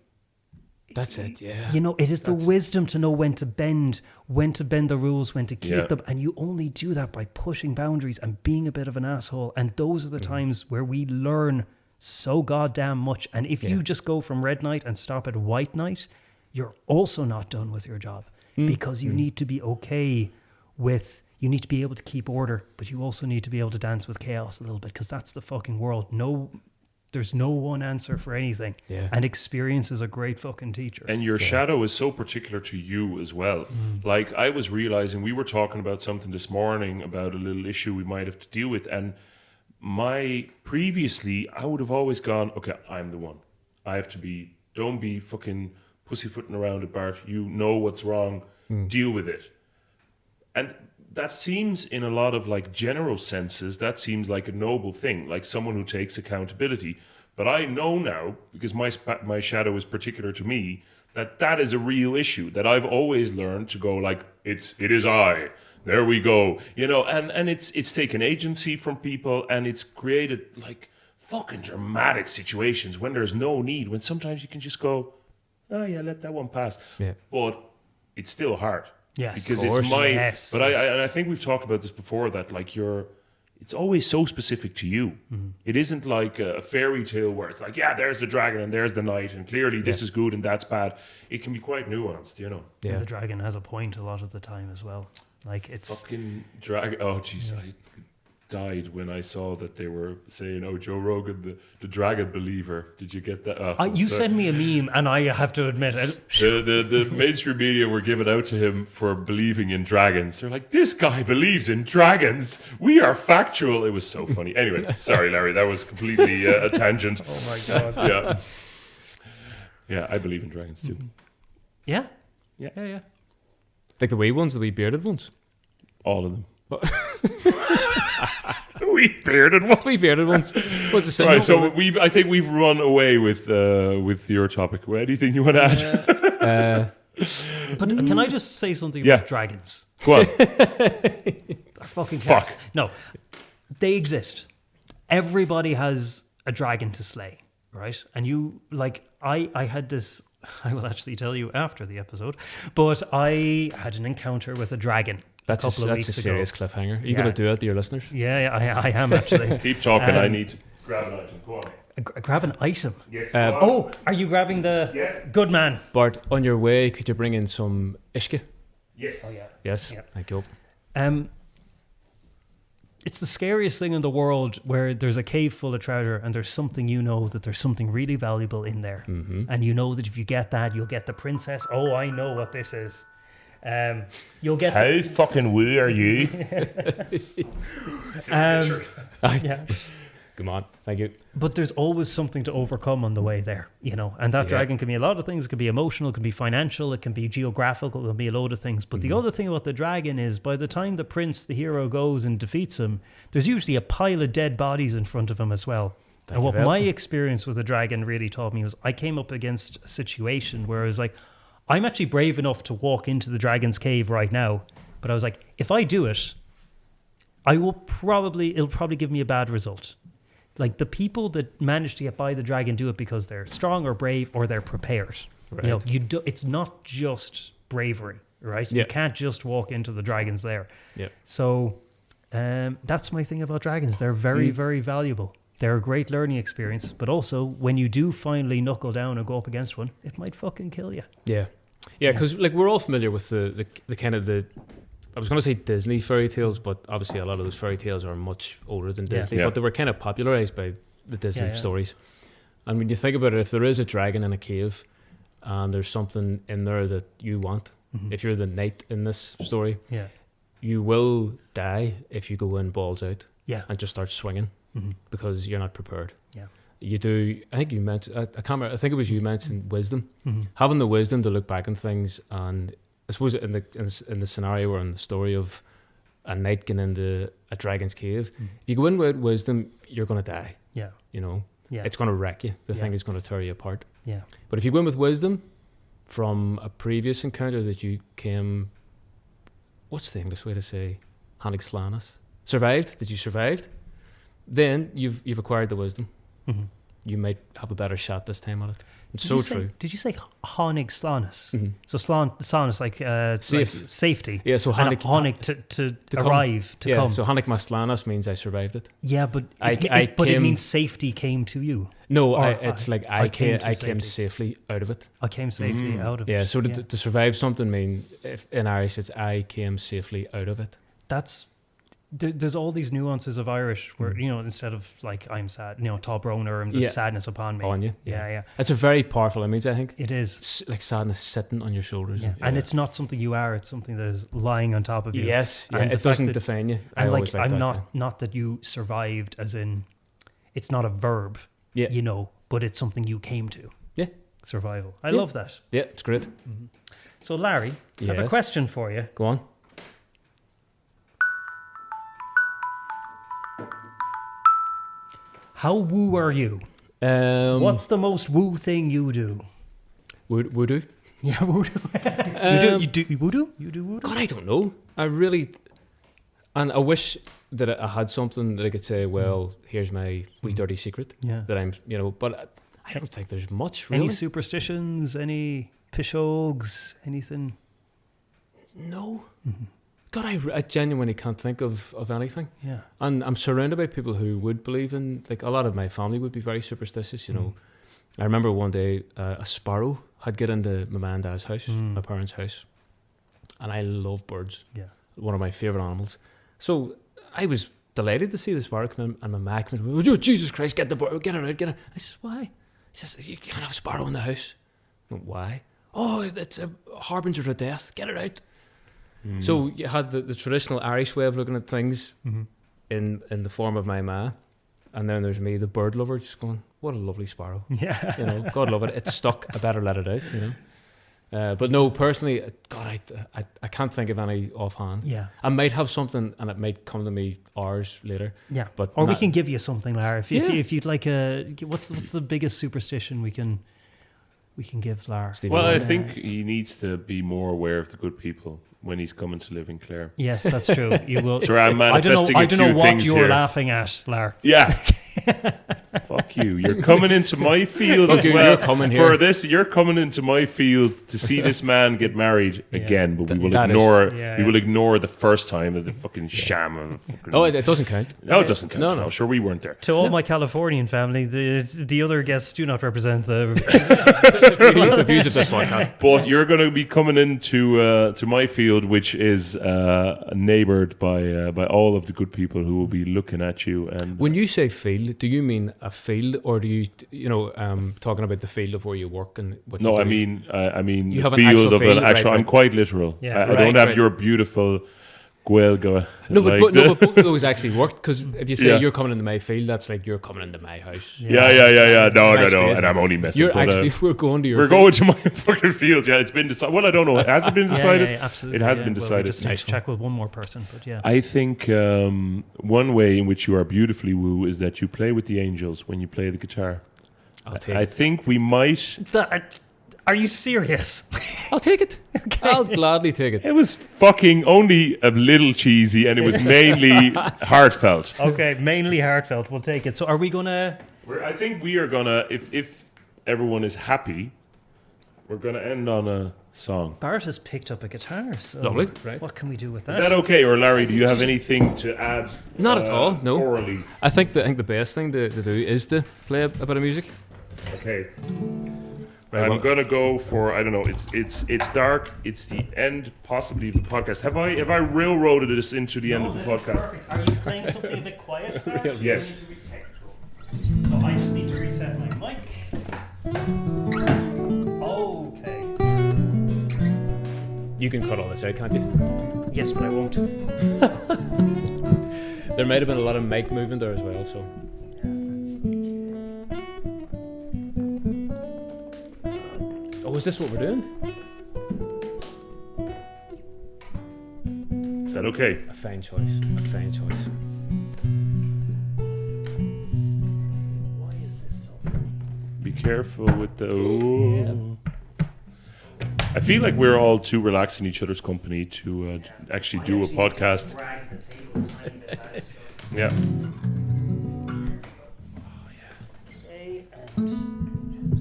That's it, yeah. It is the wisdom to know when to bend the rules, when to keep them. And you only do that by pushing boundaries and being a bit of an asshole. And those are the times where we learn so goddamn much. And if you just go from red knight and stop at white knight, you're also not done with your job, because you need to be okay with, you need to be able to keep order, but you also need to be able to dance with chaos a little bit, because that's the fucking world. There's no one answer for anything. Yeah. And experience is a great fucking teacher. And your shadow is so particular to you as well. Like, I was realizing, we were talking about something this morning about a little issue we might have to deal with, and previously I would have always gone, okay, I'm the one. I have to be, don't be fucking pussyfooting around it, Bart. You know what's wrong. Deal with it. And that seems, in a lot of like general senses, that seems like a noble thing, like someone who takes accountability. But I know now, because my shadow is particular to me, that is a real issue, that I've always learned to go like, it is I. There we go. And it's taken agency from people, and it's created like fucking dramatic situations when there's no need, when sometimes you can just go, oh yeah, let that one pass. Yeah. But it's still hard. Yes. Because it's my... Yes. But I think we've talked about this before, that like it's always so specific to you. It isn't like a fairy tale where it's like, yeah, there's the dragon and there's the knight, and clearly this is good and that's bad. It can be quite nuanced, you know. And the dragon has a point a lot of the time as well. Like it's fucking dragon. Oh, jeez, I died when I saw that they were saying, "Oh, Joe Rogan, the dragon believer." Did you get that? You sent me a meme, and I have to admit it. The mainstream media were giving out to him for believing in dragons. They're like, "This guy believes in dragons. We are factual." It was so funny. Anyway, sorry, Larry, that was completely a tangent. Oh my god. Yeah, I believe in dragons too. Yeah. Like the wee ones, the wee bearded ones. All of them. We bearded ones. What's the same? Right, so I think we've run away with your topic. Anything you want to add? But can I just say something about dragons? Go on. They're fucking cats. No, they exist. Everybody has a dragon to slay, right? And you, like, I had this. I will actually tell you after the episode, but I had an encounter with a dragon. That's a serious cliffhanger. Are you going to do it to your listeners? Yeah, I am actually. Keep talking. I need to grab an item. Go on. Grab an item? Yes. Are you grabbing the... Yes. Good man. Bart, on your way, could you bring in some ishke? Yes. Oh, yeah. Yes. Yeah. Thank you. It's the scariest thing in the world where there's a cave full of treasure and there's something, you know, that there's something really valuable in there. Mm-hmm. And you know that if you get that, you'll get the princess. Oh, I know what this is. You'll get... How fucking woo are you? Yeah. Come on. Thank you. But there's always something to overcome on the way there, you know. And that dragon can be a lot of things. It can be emotional, it can be financial, it can be geographical, it can be a load of things. But the other thing about the dragon is by the time the prince, the hero, goes and defeats him, there's usually a pile of dead bodies in front of him as well. And what my experience with the dragon really taught me was I came up against a situation where I was like, I'm actually brave enough to walk into the dragon's cave right now. But I was like, if I do it, it'll probably give me a bad result. Like the people that manage to get by the dragon do it because they're strong or brave or they're prepared. Right. You know, it's not just bravery, right? You can't just walk into the dragon's lair. Yeah. So that's my thing about dragons. They're very, very valuable. They're a great learning experience, but also when you do finally knuckle down and go up against one, it might fucking kill you. Yeah. Yeah, because like we're all familiar with the kind of the, I was going to say Disney fairy tales, but obviously a lot of those fairy tales are much older than Disney, but they were kind of popularized by the Disney stories. And when you think about it, if there is a dragon in a cave and there's something in there that you want, if you're the knight in this story, you will die if you go in balls out and just start swinging because you're not prepared. Yeah. You do, I think you mentioned, I can't remember, I think it was you mentioned wisdom. Having the wisdom to look back on things, and I suppose in the scenario or in the story of a knight getting into a dragon's cave, if you go in with wisdom, you're going to die. Yeah. You know? Yeah. It's going to wreck you. The thing is going to tear you apart. Yeah. But if you go in with wisdom from a previous encounter that you came, what's the English way to say? Hannig Slanas. Survived, that you survived, then you've acquired the wisdom. You might have a better shot this time at it. It's so true. Did you say Hannig Slanas? So Slanas like safety. Yeah, so Hannig to arrive, to come. So Hannig Slanas means I survived it. Yeah, but it means safety came to you. No, I came safely out of it. I came safely out of it. Yeah, so to survive something mean, in Irish it's I came safely out of it. There's all these nuances of Irish where, you know, instead of like, I'm sad, you know, Tá Brognar and there's sadness upon me. On you. Yeah. It's a very powerful image, I think. It is. Like sadness sitting on your shoulders. Yeah. And it's not something you are, it's something that is lying on top of you. Yes. Yeah. It doesn't define you. And not that you survived as in, it's not a verb, you know, but it's something you came to. Yeah. Survival. I love that. Yeah, it's great. So Larry, I have a question for you. Go on. How woo are you? What's the most woo thing you do? Voodoo? Yeah, voodoo. You do voodoo? You do voodoo? God, I don't know. I really... And I wish that I had something that I could say, well, here's my wee dirty secret. Yeah. That I'm, you know, but I don't think there's much, really. Any superstitions? Any pishogues? Anything? No. God, I genuinely can't think of anything. Yeah. And I'm surrounded by people who would believe in, like, a lot of my family would be very superstitious, you know. I remember one day a sparrow had get into my man and dad's house, my parents' house. And I love birds. Yeah. One of my favourite animals. So I was delighted to see the sparrow come in, and my ma came in, oh, Jesus Christ, get the bird, get it out, get it. I said, why? He says, you can't have a sparrow in the house. I went, why? Oh, it's a harbinger of death, get it out. So you had the traditional Irish way of looking at things in the form of my ma, and then there's me, the bird lover, just going, what a lovely sparrow. Yeah. You know, God love it. It's stuck. I better let it out, you know. But no, personally, God, I can't think of any offhand. Yeah. I might have something, and it might come to me hours later. Yeah. But or we can give you something, Lara. If you'd like what's the biggest superstition we can give Lara? Well, I think he needs to be more aware of the good people when he's coming to live in Clare. Yes, that's true. You will. So I'm manifesting I don't know what you're laughing at, Lara. Yeah. Fuck you. You're coming into my field as well. You're coming here. For this, you're coming into my field to see this man get married again, but we will ignore the first time of the fucking sham of fucking... Oh, it doesn't count. No, it doesn't count. No. Sure, we weren't there. To all my Californian family, the other guests do not represent the views of this podcast. But you're going to be coming into to my field, which is neighboured by all of the good people who will be looking at you. And when you say field, do you mean a field, or do you talking about the field of where you work and what you do? I mean you the field of an actual. Right. I'm quite literal. Yeah, I don't have your beautiful Gaelga. No, but both of those actually worked, because if you say you're coming into my field, that's like you're coming into my house. Yeah. No. And I'm only messing. We're going to your. We're going to my fucking field. Yeah, it's been decided. Well, I don't know. Has it been decided? Yeah, absolutely. It has been decided. We just need to check with one more person, but yeah. I think one way in which you are beautifully woo is that you play with the angels when you play the guitar. I think we might. Are you serious? I'll take it. Okay. I'll gladly take it. It was fucking only a little cheesy, and it was mainly heartfelt. Okay, mainly heartfelt. We'll take it. So are we going to... I think we are going to, if everyone is happy, we're going to end on a song. Bart has picked up a guitar. So lovely. Right. What can we do with that? Is that okay? Or Larry, do you have anything to add? Not at all, no. Orally? I think the best thing to do is to play a bit of music. Okay. Right, I'm gonna go for, I don't know, it's dark, it's the end possibly of the podcast. Have I railroaded this into the end of the podcast? Perfect. Are you playing something a bit quiet? Yes. So I just need to reset my mic. Okay. You can cut all this out, can't you? Yes, but I won't. There might have been a lot of mic movement there as well, so. Oh, is this what we're doing? Is that okay? A fine choice. Why is this so funny? Be careful with the... Ooh. Yeah. I feel like we're all too relaxed in each other's company to actually do a podcast. Yeah.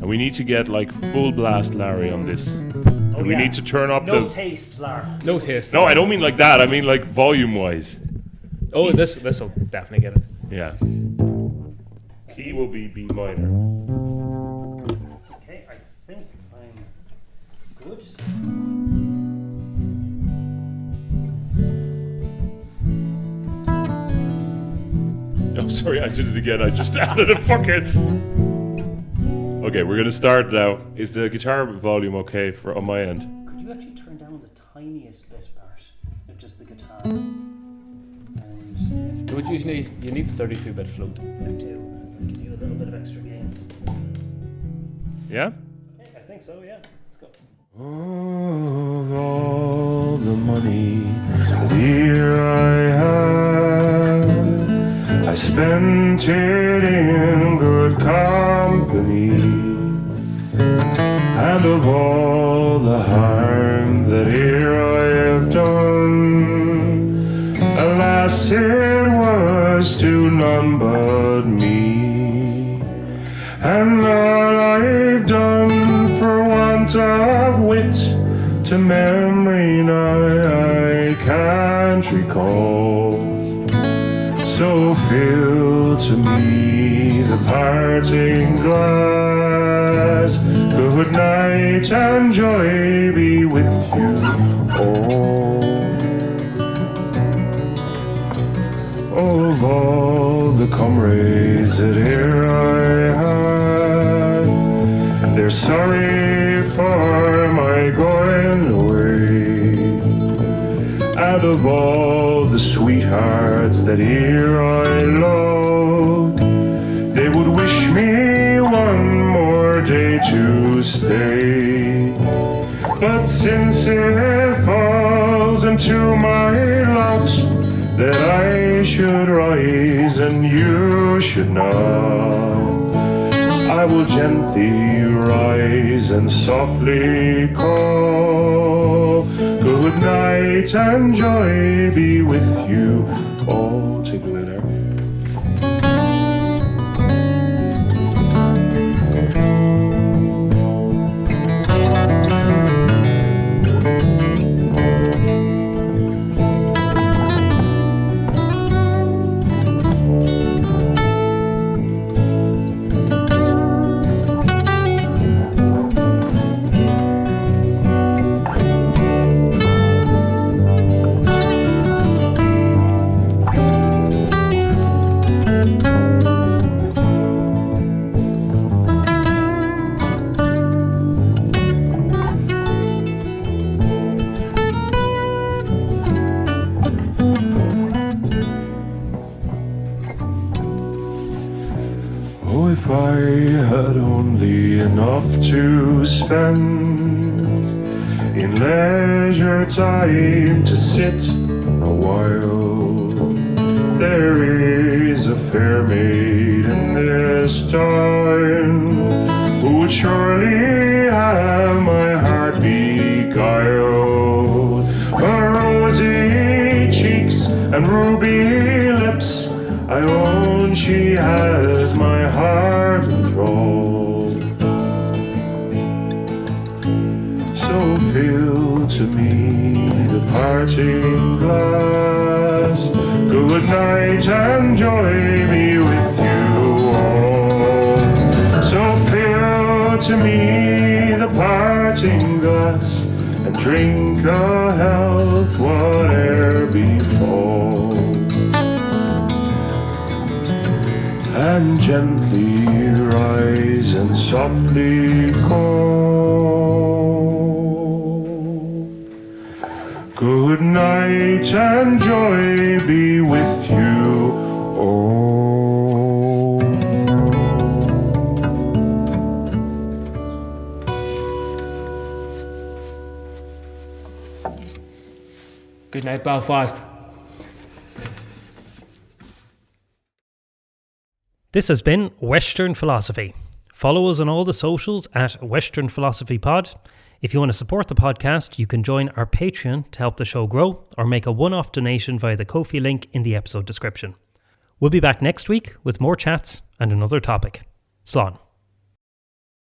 And we need to get like full blast Larry on this. And we need to turn up no taste, Larry. No taste. No, I don't mean like that. I mean like volume wise. Oh, this will definitely get it. Yeah. Key will be B minor. Okay, I think I'm good. Oh, sorry, I did it again. I just added a fucking... Okay, we're going to start now. Is the guitar volume okay on my end? Could you actually turn down the tiniest bit, Bart, of just the guitar? And what you need? You need 32-bit float. I do. I'll give you a little bit of extra gain. Yeah? Okay, I think so, yeah. Let's go. Of all the money that here I have, I spent it in good company. And of all the harm that here I have done, alas, it was to none but me. And all I've done for want of wit, to memory now I can't can't recall. So fill to me the parting glass. Good night and joy be with you all. Of all the comrades that here I had, they're sorry for my going away. And of all the sweethearts that here I loved, they would wish me one more day to stay. But since it falls into my lot that I should rise and you should not, I will gently rise and softly call. Good night and joy be with you all together. Oh, if I had only enough to spend in leisure time to sit a while. There is a fair maid in this town who would surely have my heart beguiled. Her rosy cheeks and ruby lips, I own she has my heart enthralled. So fill to me the parting glass. Good night and joy be with you all. So fill to me the parting glass and drink a health whate'er befall. And gently rise and softly call. Good night and joy be with you all. Good night, Belfast. This has been Weshtern Philosophy. Follow us on all the socials at Weshtern Philosophy Pod. If you want to support the podcast, you can join our Patreon to help the show grow or make a one-off donation via the Ko-fi link in the episode description. We'll be back next week with more chats and another topic. Slán.